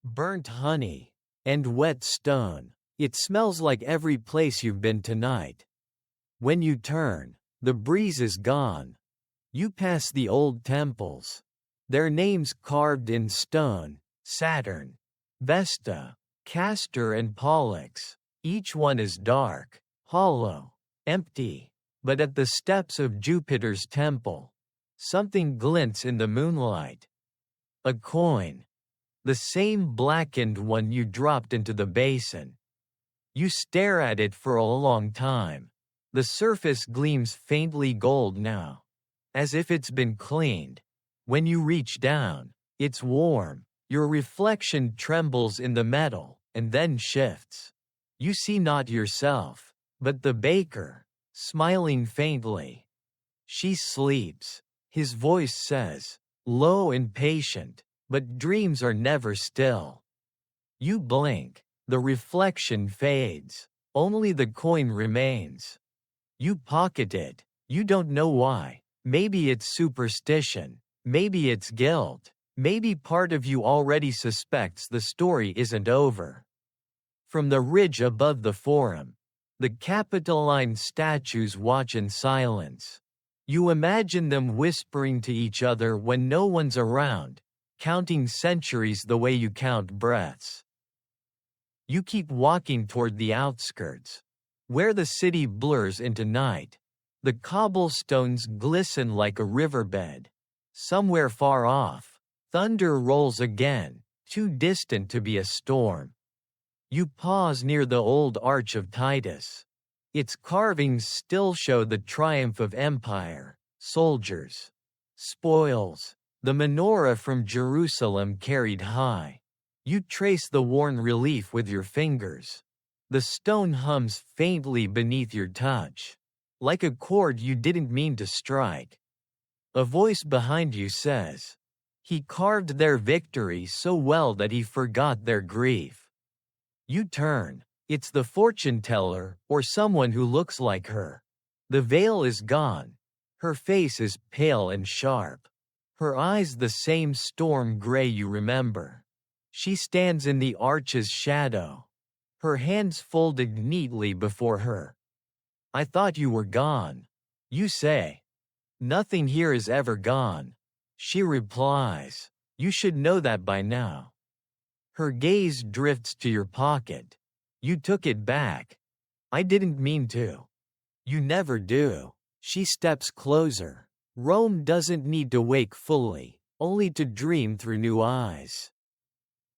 burnt honey, and wet stone. It smells like every place you've been tonight. When you turn, the breeze is gone. You pass the old temples. Their names carved in stone: Saturn, Vesta, Castor and Pollux. Each one is dark, hollow, empty. But at the steps of Jupiter's temple, something glints in the moonlight. A coin. The same blackened one you dropped into the basin. You stare at it for a long time. The surface gleams faintly gold now, as if it's been cleaned. When you reach down, it's warm. Your reflection trembles in the metal, and then shifts. You see not yourself, but the baker, smiling faintly. She sleeps. His voice says, low and patient, but dreams are never still. You blink. The reflection fades. Only the coin remains. You pocket it. You don't know why. Maybe it's superstition. Maybe it's guilt. Maybe part of you already suspects the story isn't over. From the ridge above the forum, the Capitoline statues watch in silence. You imagine them whispering to each other when no one's around, counting centuries the way you count breaths. You keep walking toward the outskirts, where the city blurs into night. The cobblestones glisten like a riverbed. Somewhere far off, thunder rolls again, too distant to be a storm. You pause near the old Arch of Titus. Its carvings still show the triumph of empire, soldiers, spoils, the menorah from Jerusalem carried high. You trace the worn relief with your fingers. The stone hums faintly beneath your touch, like a chord you didn't mean to strike. A voice behind you says, "He carved their victory so well that he forgot their grief." You turn. It's the fortune teller, or someone who looks like her. The veil is gone. Her face is pale and sharp. Her eyes the same storm gray you remember. She stands in the arch's shadow, her hands folded neatly before her. "I thought you were gone," you say. "Nothing here is ever gone," she replies. "You should know that by now." Her gaze drifts to your pocket. You took it back. "I didn't mean to." "You never do." She steps closer. Rome doesn't need to wake fully, only to dream through new eyes.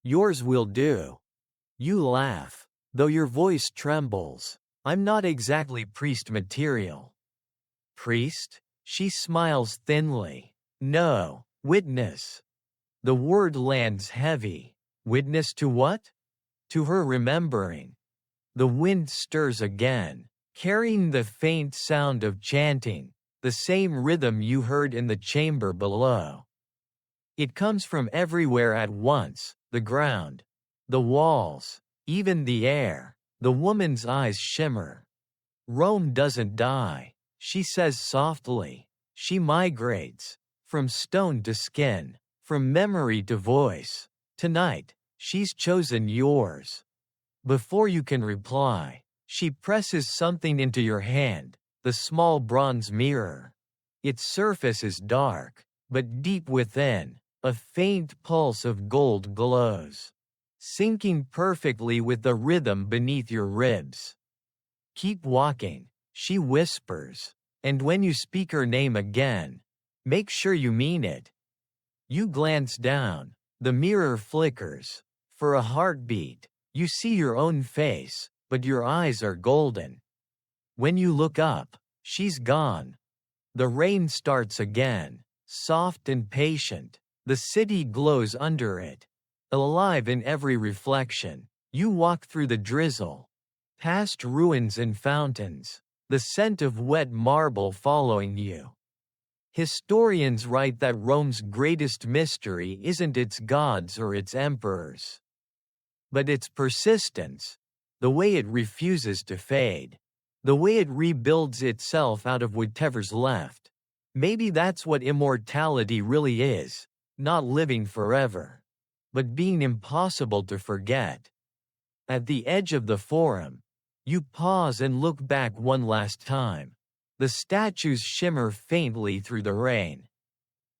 "Yours will do." You laugh, though your voice trembles. "I'm not exactly priest material." "Priest?" She smiles thinly. "No, witness." The word lands heavy. Witness to what? To her remembering. The wind stirs again, carrying the faint sound of chanting, the same rhythm you heard in the chamber below. It comes from everywhere at once, the ground, the walls, even the air. The woman's eyes shimmer. "Rome doesn't die," she says softly. "She migrates, from stone to skin, from memory to voice. Tonight, she's chosen yours." Before you can reply, she presses something into your hand, the small bronze mirror. Its surface is dark, but deep within, a faint pulse of gold glows, syncing perfectly with the rhythm beneath your ribs. "Keep walking," she whispers, "and when you speak her name again, make sure you mean it." You glance down. The mirror flickers. For a heartbeat, you see your own face, but your eyes are golden. When you look up, she's gone. The rain starts again, soft and patient. The city glows under it, alive in every reflection. You walk through the drizzle, past ruins and fountains, the scent of wet marble following you. Historians write that Rome's greatest mystery isn't its gods or its emperors, but its persistence, the way it refuses to fade. The way it rebuilds itself out of whatever's left. Maybe that's what immortality really is, not living forever, but being impossible to forget. At the edge of the forum, you pause and look back one last time. The statues shimmer faintly through the rain.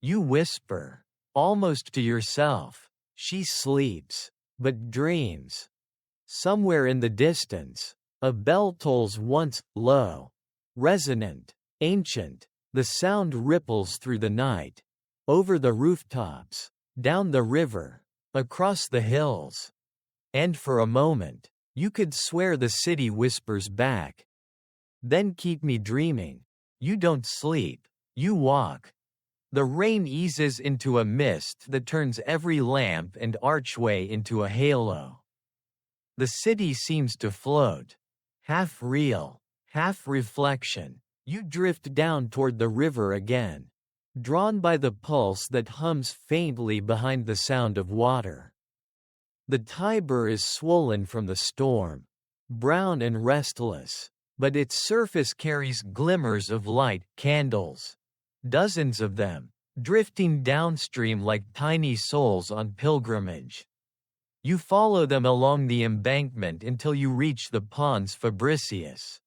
You whisper, almost to yourself, "She sleeps, but dreams." Somewhere in the distance, a bell tolls once, low, resonant, ancient. The sound ripples through the night, over the rooftops, down the river, across the hills. And for a moment, you could swear the city whispers back, "Then keep me dreaming." You don't sleep, you walk. The rain eases into a mist that turns every lamp and archway into a halo. The city seems to float, half real, half reflection. You drift down toward the river again, drawn by the pulse that hums faintly behind the sound of water. The Tiber is swollen from the storm, brown and restless, but its surface carries glimmers of light, candles. Dozens of them, drifting downstream like tiny souls on pilgrimage. You follow them along the embankment until you reach the Pons Fabricius.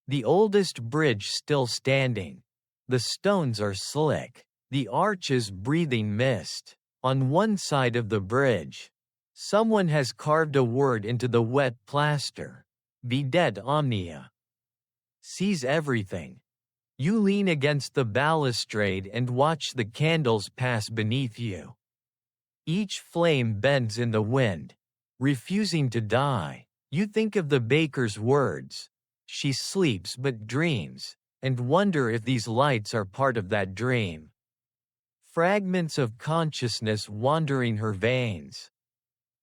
The oldest bridge still standing. The stones are slick, the arches breathing mist. On one side of the bridge, someone has carved a word into the wet plaster. Videt omnia. Sees everything. You lean against the balustrade and watch the candles pass beneath you. Each flame bends in the wind, refusing to die. You think of the baker's words, "She sleeps but dreams," and wonder if these lights are part of that dream. Fragments of consciousness wandering her veins.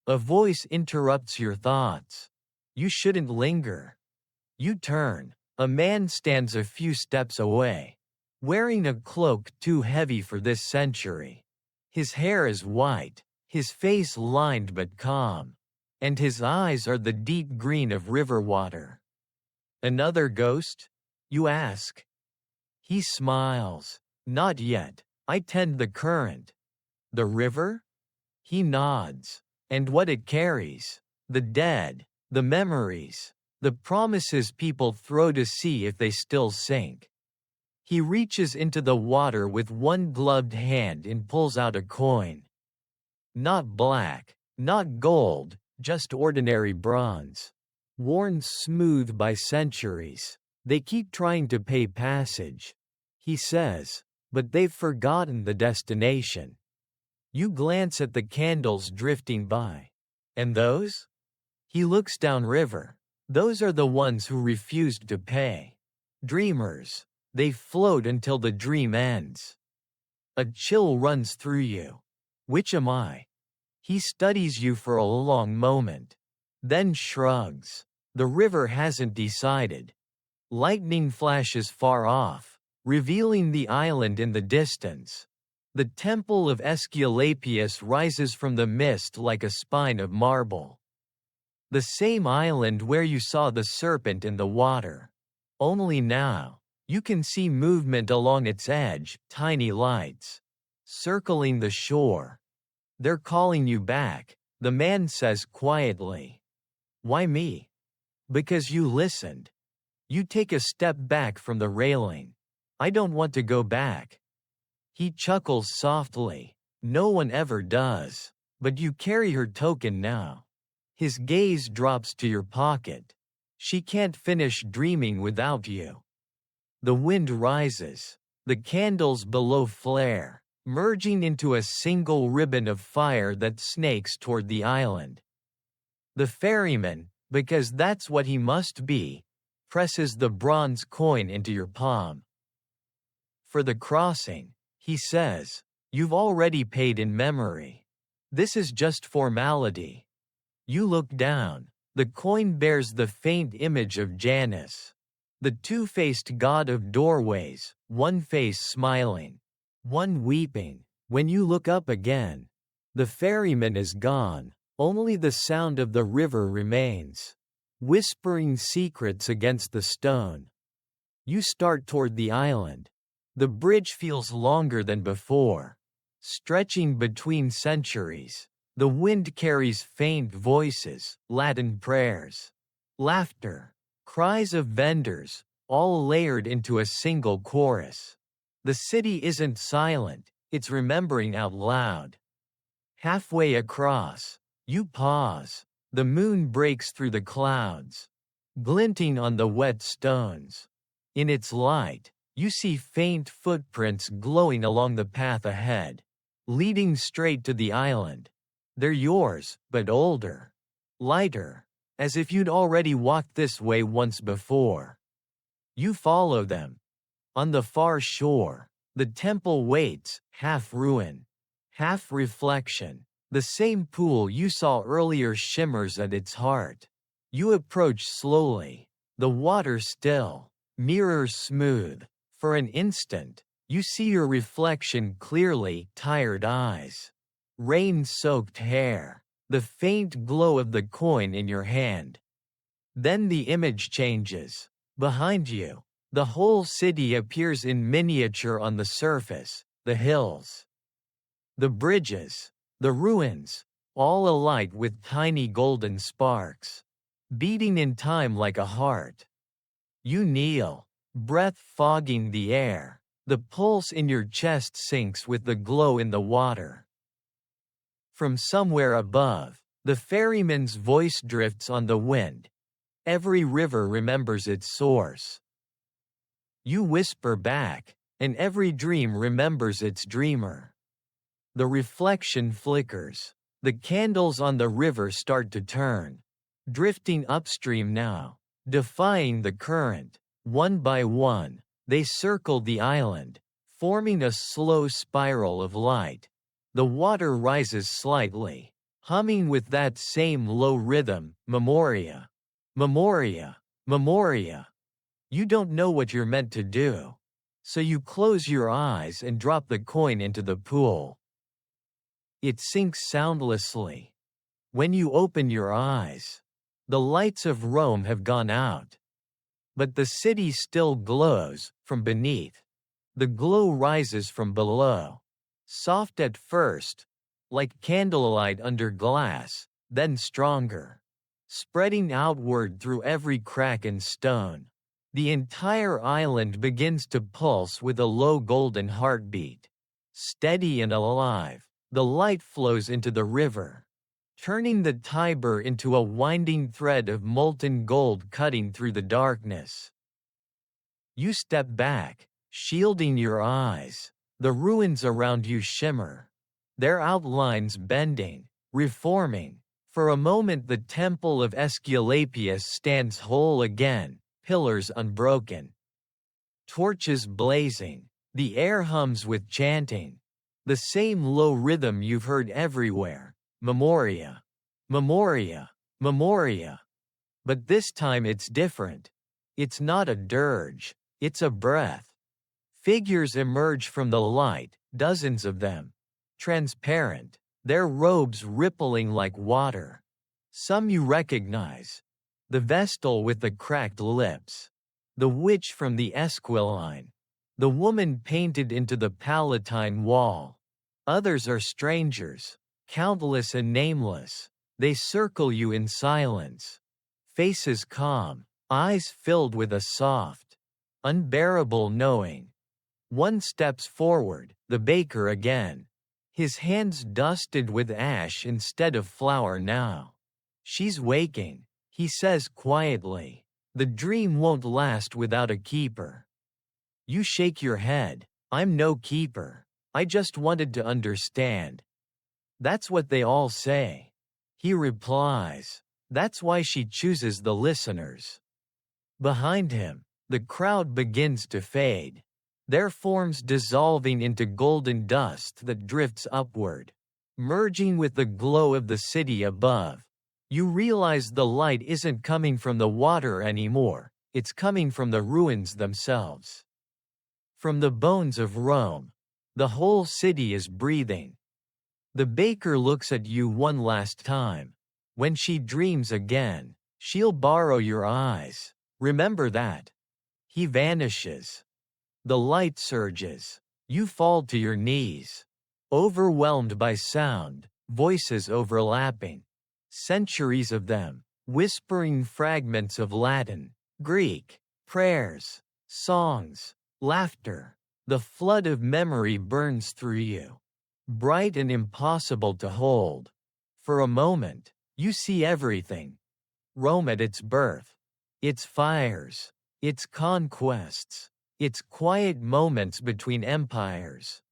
A voice interrupts your thoughts. You shouldn't linger. You turn. A man stands a few steps away, wearing a cloak too heavy for this century. His hair is white, his face lined but calm, and his eyes are the deep green of river water. "Another ghost?" you ask. He smiles. "Not yet. I tend the current." "The river?" He nods. "And what it carries? The dead, the memories, the promises people throw to see if they still sink." He reaches into the water with one gloved hand and pulls out a coin. Not black, not gold, just ordinary bronze. Worn smooth by centuries. "They keep trying to pay passage," he says, "but they've forgotten the destination." You glance at the candles drifting by. "And those?" He looks downriver. "Those are the ones who refused to pay. Dreamers. They float until the dream ends." A chill runs through you. "Which am I?" He studies you for a long moment, then shrugs. "The river hasn't decided." Lightning flashes far off, revealing the island in the distance. The temple of Aesculapius rises from the mist like a spine of marble. The same island where you saw the serpent in the water. Only now, you can see movement along its edge, tiny lights, circling the shore. "They're calling you back," the man says quietly. "Why me?" "Because you listened." You take a step back from the railing. "I don't want to go back." He chuckles softly. "No one ever does. But you carry her token now." His gaze drops to your pocket. "She can't finish dreaming without you." The wind rises. The candles below flare, merging into a single ribbon of fire that snakes toward the island. The ferryman, because that's what he must be, presses the bronze coin into your palm. "For the crossing," he says, "you've already paid in memory. This is just formality." You look down. The coin bears the faint image of Janus, the two-faced god of doorways, one face smiling, one weeping. When you look up again, the ferryman is gone. Only the sound of the river remains. whispering secrets against the stone. You start toward the island. The bridge feels longer than before, stretching between centuries. The wind carries faint voices, Latin prayers, laughter, cries of vendors, all layered into a single chorus. The city isn't silent, it's remembering out loud. Halfway across, you pause. The moon breaks through the clouds, glinting on the wet stones. In its light, you see faint footprints glowing along the path ahead, leading straight to the island. They're yours, but older, lighter, as if you'd already walked this way once before. You follow them. On the far shore, the temple waits, half ruin, half reflection. The same pool you saw earlier shimmers at its heart. You approach slowly, the water still, mirrors smooth. For an instant, you see your reflection clearly, tired eyes, rain-soaked hair, the faint glow of the coin in your hand. Then the image changes. Behind you, the whole city appears in miniature on the surface, the hills, the bridges, the ruins, all alight with tiny golden sparks, beating in time like a heart. You kneel, breath fogging the air. The pulse in your chest sinks with the glow in the water. From somewhere above, the ferryman's voice drifts on the wind. Every river remembers its source. You whisper back, and every dream remembers its dreamer. The reflection flickers. The candles on the river start to turn, drifting upstream now, defying the current. One by one, they circle the island, forming a slow spiral of light. The water rises slightly, humming with that same low rhythm, Memoria, Memoria, Memoria. You don't know what you're meant to do, so you close your eyes and drop the coin into the pool. It sinks soundlessly. When you open your eyes, the lights of Rome have gone out. But the city still glows, from beneath. The glow rises from below. Soft at first, like candlelight under glass, then stronger, spreading outward through every crack and stone. The entire island begins to pulse with a low golden heartbeat. Steady and alive, the light flows into the river, turning the Tiber into a winding thread of molten gold cutting through the darkness. You step back, shielding your eyes. The ruins around you shimmer, their outlines bending, reforming. For a moment the temple of Aesculapius stands whole again, pillars unbroken. Torches blazing, the air hums with chanting. The same low rhythm you've heard everywhere, Memoria, Memoria, Memoria. But this time it's different. It's not a dirge, it's a breath. Figures emerge from the light, dozens of them. Transparent, their robes rippling like water. Some you recognize. The Vestal with the cracked lips. The witch from the Esquiline. The woman painted into the Palatine wall. Others are strangers, countless and nameless. They circle you in silence. Faces calm, eyes filled with a soft, unbearable knowing. One steps forward, the baker again. His hands dusted with ash instead of flour now. She's waking, he says quietly. The dream won't last without a keeper. You shake your head. I'm no keeper. I just wanted to understand. That's what they all say. He replies. That's why she chooses the listeners. Behind him, the crowd begins to fade. Their forms dissolving into golden dust that drifts upward, merging with the glow of the city above. You realize the light isn't coming from the water anymore, it's coming from the ruins themselves. From the bones of Rome. The whole city is breathing. The baker looks at you one last time. When she dreams again, She'll borrow your eyes. Remember that. He vanishes. The light surges. You fall to your knees. Overwhelmed by sound, voices overlapping. Centuries of them, whispering fragments of Latin, Greek, prayers, songs, laughter. The flood of memory burns through you. Bright and impossible to hold. For a moment, you see everything. Rome at its birth. Its fires. Its conquests. Its quiet moments between empires.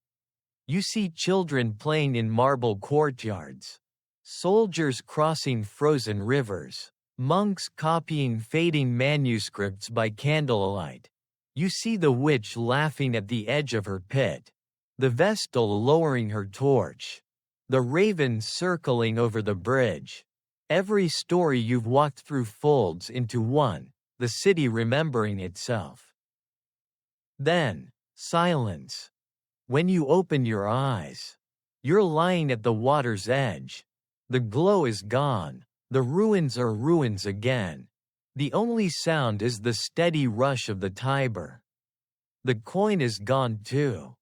You see children playing in marble courtyards. Soldiers crossing frozen rivers. Monks copying fading manuscripts by candlelight. You see the witch laughing at the edge of her pit. The vestal lowering her torch. The raven circling over the bridge. Every story you've walked through folds into one, the city remembering itself. Then, silence. When you open your eyes, you're lying at the water's edge. The glow is gone. The ruins are ruins again. The only sound is the steady rush of the Tiber. The coin is gone too.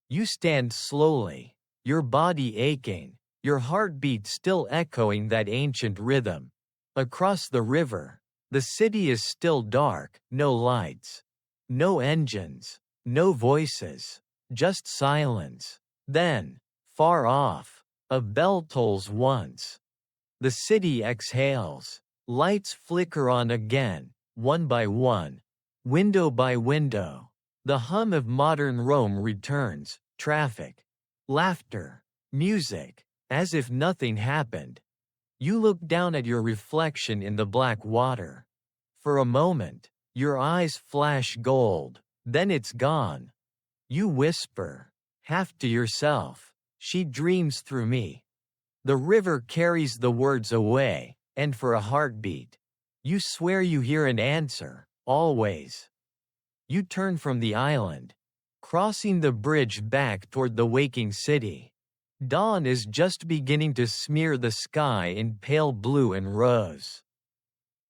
You stand slowly, your body aching, your heartbeat still echoing that ancient rhythm. Across the river, the city is still dark, no lights, no engines, no voices, just silence. Then, far off, a bell tolls once. The city exhales. Lights flicker on again, one by one, window by window. The hum of modern Rome returns, traffic, laughter, music, as if nothing happened. You look down at your reflection in the black water. For a moment, your eyes flash gold, then it's gone. You whisper, half to yourself, "She dreams through me." The river carries the words away, and for a heartbeat, you swear you hear an answer, always. You turn from the island, crossing the bridge back toward the waking city. Dawn is just beginning to smear the sky in pale blue and rose.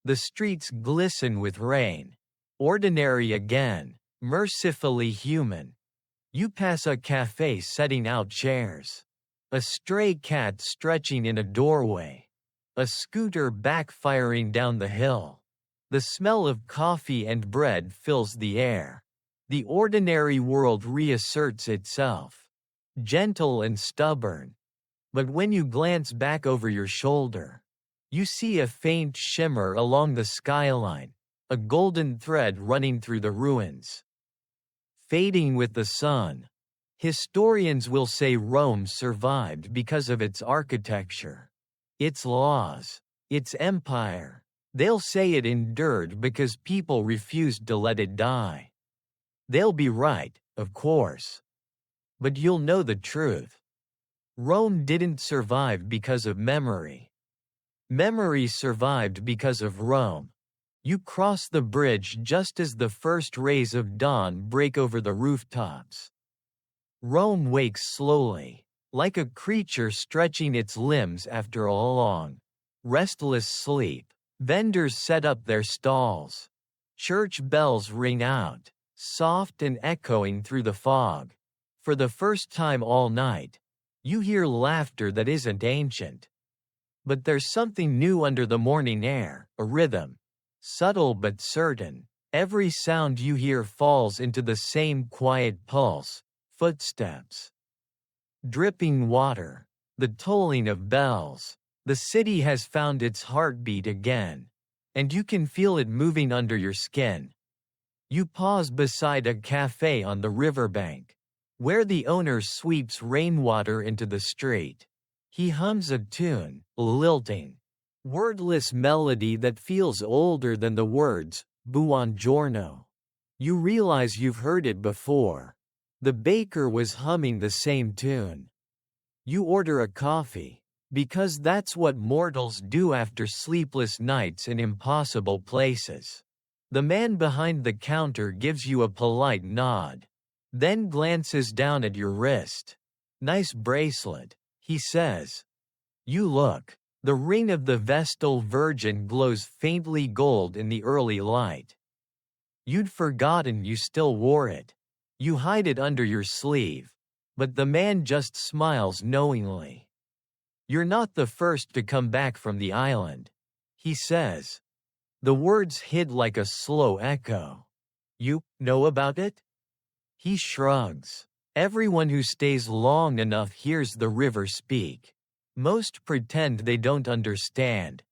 The streets glisten with rain. Ordinary again, mercifully human. You pass a cafe setting out chairs. A stray cat stretching in a doorway. A scooter backfiring down the hill. The smell of coffee and bread fills the air. The ordinary world reasserts itself. Gentle and stubborn. But when you glance back over your shoulder, you see a faint shimmer along the skyline, a golden thread running through the ruins. Fading with the sun. Historians will say Rome survived because of its architecture, its laws, its empire. They'll say it endured because people refused to let it die. They'll be right, of course. But you'll know the truth. Rome didn't survive because of memory. Memory survived because of Rome. You cross the bridge just as the first rays of dawn break over the rooftops. Rome wakes slowly, like a creature stretching its limbs after a long, restless sleep. Vendors set up their stalls. Church bells ring out, soft and echoing through the fog. For the first time all night, you hear laughter that isn't ancient. But there's something new under the morning air, a rhythm. Subtle but certain, every sound you hear falls into the same quiet pulse. Footsteps. Dripping water. The tolling of bells. The city has found its heartbeat again. And you can feel it moving under your skin. You pause beside a cafe on the riverbank, where the owner sweeps rainwater into the street. He hums a tune, lilting. Wordless melody that feels older than the words, Buongiorno. You realize you've heard it before. The baker was humming the same tune. You order a coffee, because that's what mortals do after sleepless nights in impossible places. The man behind the counter gives you a polite nod, then glances down at your wrist. "Nice bracelet," he says. You look. The ring of the Vestal Virgin glows faintly gold in the early light. You'd forgotten you still wore it. You hide it under your sleeve. But the man just smiles knowingly. "You're not the first to come back from the island," he says. The words hit like a slow echo. "You know about it?" He shrugs. Everyone who stays long enough hears the river speak. Most pretend they don't understand.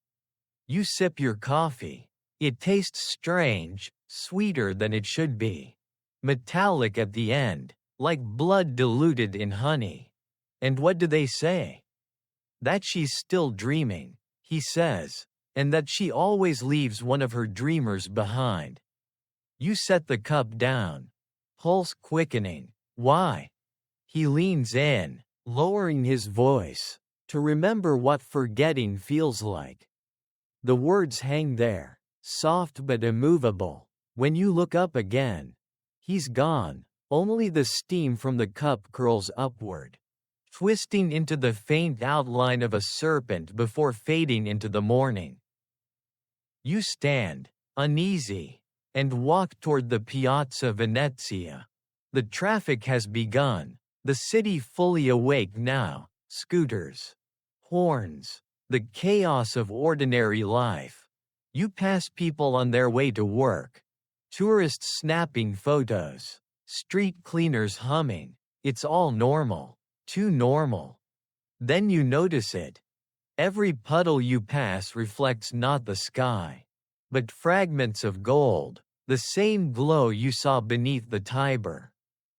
You sip your coffee. It tastes strange, sweeter than it should be. Metallic at the end, like blood diluted in honey. And what do they say? That she's still dreaming, he says, and that she always leaves one of her dreamers behind. You set the cup down. Pulse quickening. Why? He leans in, lowering his voice, to remember what forgetting feels like. The words hang there, soft but immovable. When you look up again, he's gone. Only the steam from the cup curls upward, twisting into the faint outline of a serpent before fading into the morning. You stand, uneasy, and walk toward the Piazza Venezia. The traffic has begun, the city fully awake now, scooters, horns, the chaos of ordinary life. You pass people on their way to work, tourists snapping photos, street cleaners humming. It's all normal, too normal. Then you notice it. Every puddle you pass reflects not the sky, but fragments of gold, the same glow you saw beneath the Tiber,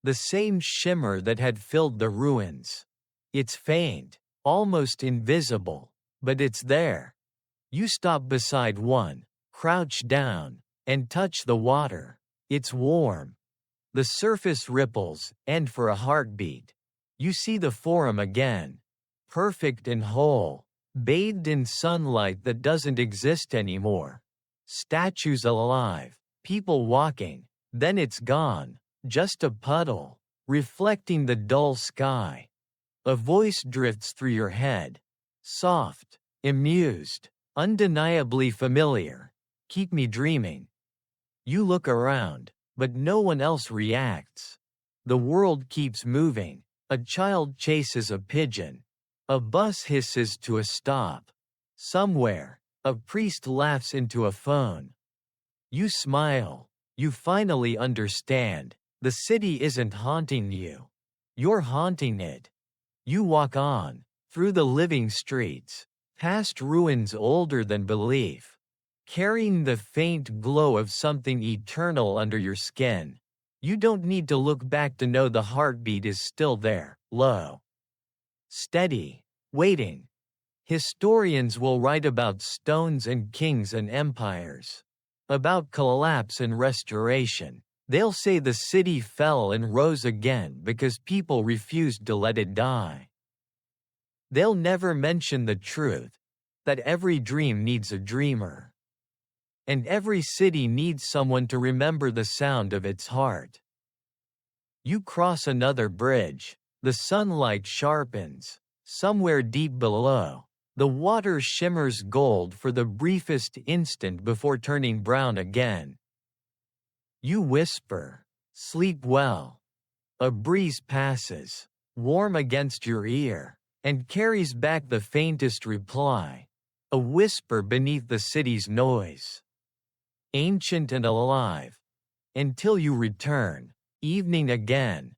the same shimmer that had filled the ruins. It's faint, almost invisible, but it's there. You stop beside one, crouch down, and touch the water. It's warm. The surface ripples, and for a heartbeat, you see the Forum again, perfect and whole, bathed in sunlight that doesn't exist anymore. Statues alive, people walking, then it's gone, just a puddle, reflecting the dull sky. A voice drifts through your head, soft, amused, undeniably familiar. "Keep me dreaming." You look around, but no one else reacts. The world keeps moving. A child chases a pigeon. A bus hisses to a stop. Somewhere, a priest laughs into a phone. You smile. You finally understand. The city isn't haunting you. You're haunting it. You walk on, through the living streets, past ruins older than belief, carrying the faint glow of something eternal under your skin. You don't need to look back to know the heartbeat is still there, low, steady, waiting. Historians will write about stones and kings and empires, about collapse and restoration. They'll say the city fell and rose again because people refused to let it die. They'll never mention the truth, that every dream needs a dreamer. And every city needs someone to remember the sound of its heart. You cross another bridge. The sunlight sharpens. Somewhere deep below, the water shimmers gold for the briefest instant before turning brown again. You whisper, "Sleep well." A breeze passes, warm against your ear, and carries back the faintest reply. A whisper beneath the city's noise. Ancient and alive. Until you return, evening again.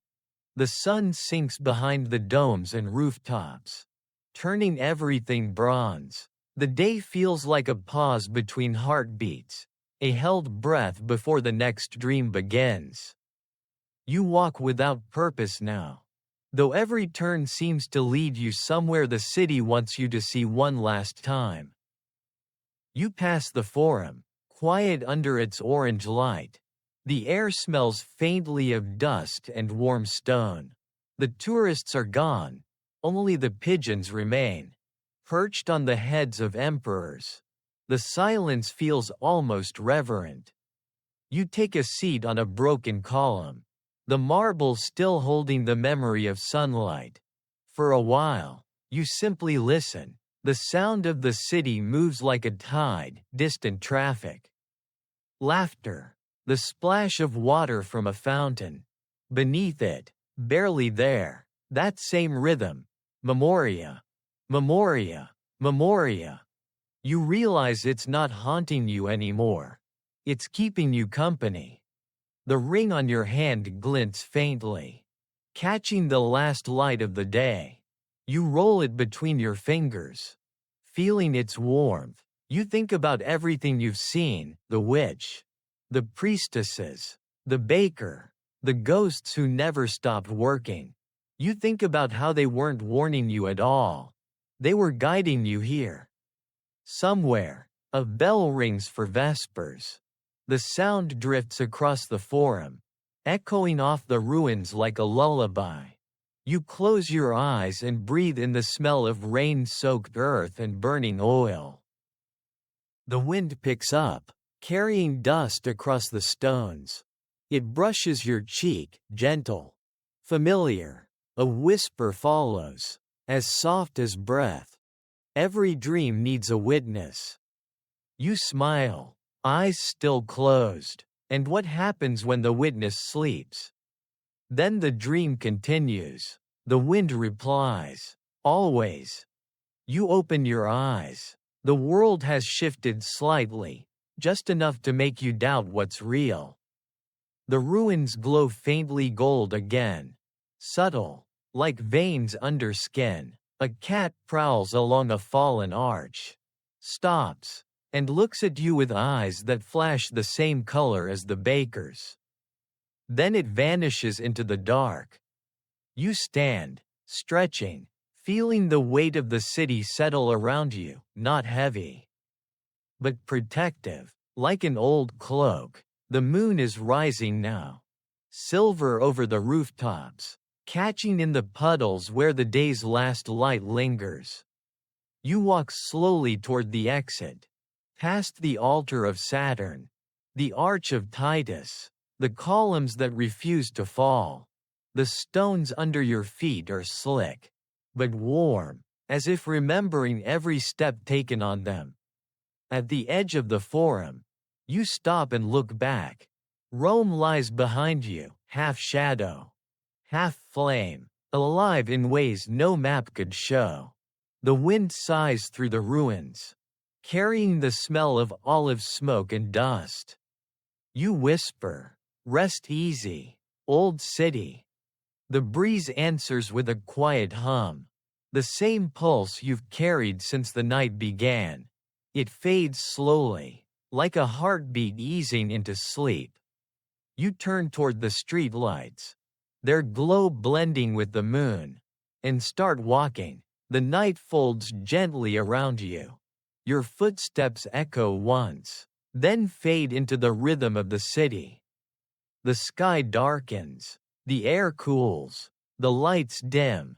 The sun sinks behind the domes and rooftops, turning everything bronze. The day feels like a pause between heartbeats, a held breath before the next dream begins. You walk without purpose now. Though every turn seems to lead you somewhere the city wants you to see one last time. You pass the Forum, quiet under its orange light. The air smells faintly of dust and warm stone. The tourists are gone. Only the pigeons remain, perched on the heads of emperors. The silence feels almost reverent. You take a seat on a broken column, the marble still holding the memory of sunlight. For a while, you simply listen. The sound of the city moves like a tide, distant traffic. Laughter. The splash of water from a fountain. Beneath it, barely there, that same rhythm. Memoria. Memoria. Memoria. You realize it's not haunting you anymore. It's keeping you company. The ring on your hand glints faintly, catching the last light of the day. You roll it between your fingers, feeling its warmth. You think about everything you've seen, the witch, the priestesses, the baker, the ghosts who never stopped working. You think about how they weren't warning you at all. They were guiding you here. Somewhere, a bell rings for vespers. The sound drifts across the forum, echoing off the ruins like a lullaby. You close your eyes and breathe in the smell of rain-soaked earth and burning oil. The wind picks up, carrying dust across the stones. It brushes your cheek, gentle, familiar. A whisper follows, as soft as breath. Every dream needs a witness. You smile, eyes still closed. And what happens when the witness sleeps? Then the dream continues. The wind replies, always. You open your eyes. The world has shifted slightly, just enough to make you doubt what's real. The ruins glow faintly gold again, subtle, like veins under skin. A cat prowls along a fallen arch, stops, and looks at you with eyes that flash the same color as the baker's. Then it vanishes into the dark. You stand, stretching, feeling the weight of the city settle around you, not heavy, but protective, like an old cloak. The moon is rising now, silver over the rooftops, catching in the puddles where the day's last light lingers. You walk slowly toward the exit, past the altar of Saturn, the arch of Titus, the columns that refuse to fall. The stones under your feet are slick, but warm, as if remembering every step taken on them. At the edge of the forum, you stop and look back. Rome lies behind you, half shadow, half flame, alive in ways no map could show. The wind sighs through the ruins, carrying the smell of olive smoke and dust. You whisper, rest easy, old city. The breeze answers with a quiet hum, the same pulse you've carried since the night began. It fades slowly, like a heartbeat easing into sleep. You turn toward the streetlights, their glow blending with the moon, and start walking. The night folds gently around you. Your footsteps echo once, then fade into the rhythm of the city. The sky darkens, the air cools, the lights dim.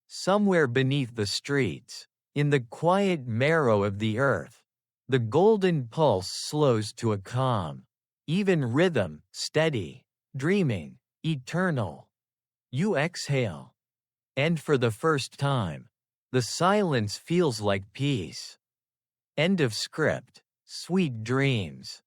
Somewhere beneath the streets, in the quiet marrow of the earth, the golden pulse slows to a calm, even rhythm, steady, dreaming, eternal. You exhale. And for the first time, the silence feels like peace. End of script. Sweet dreams.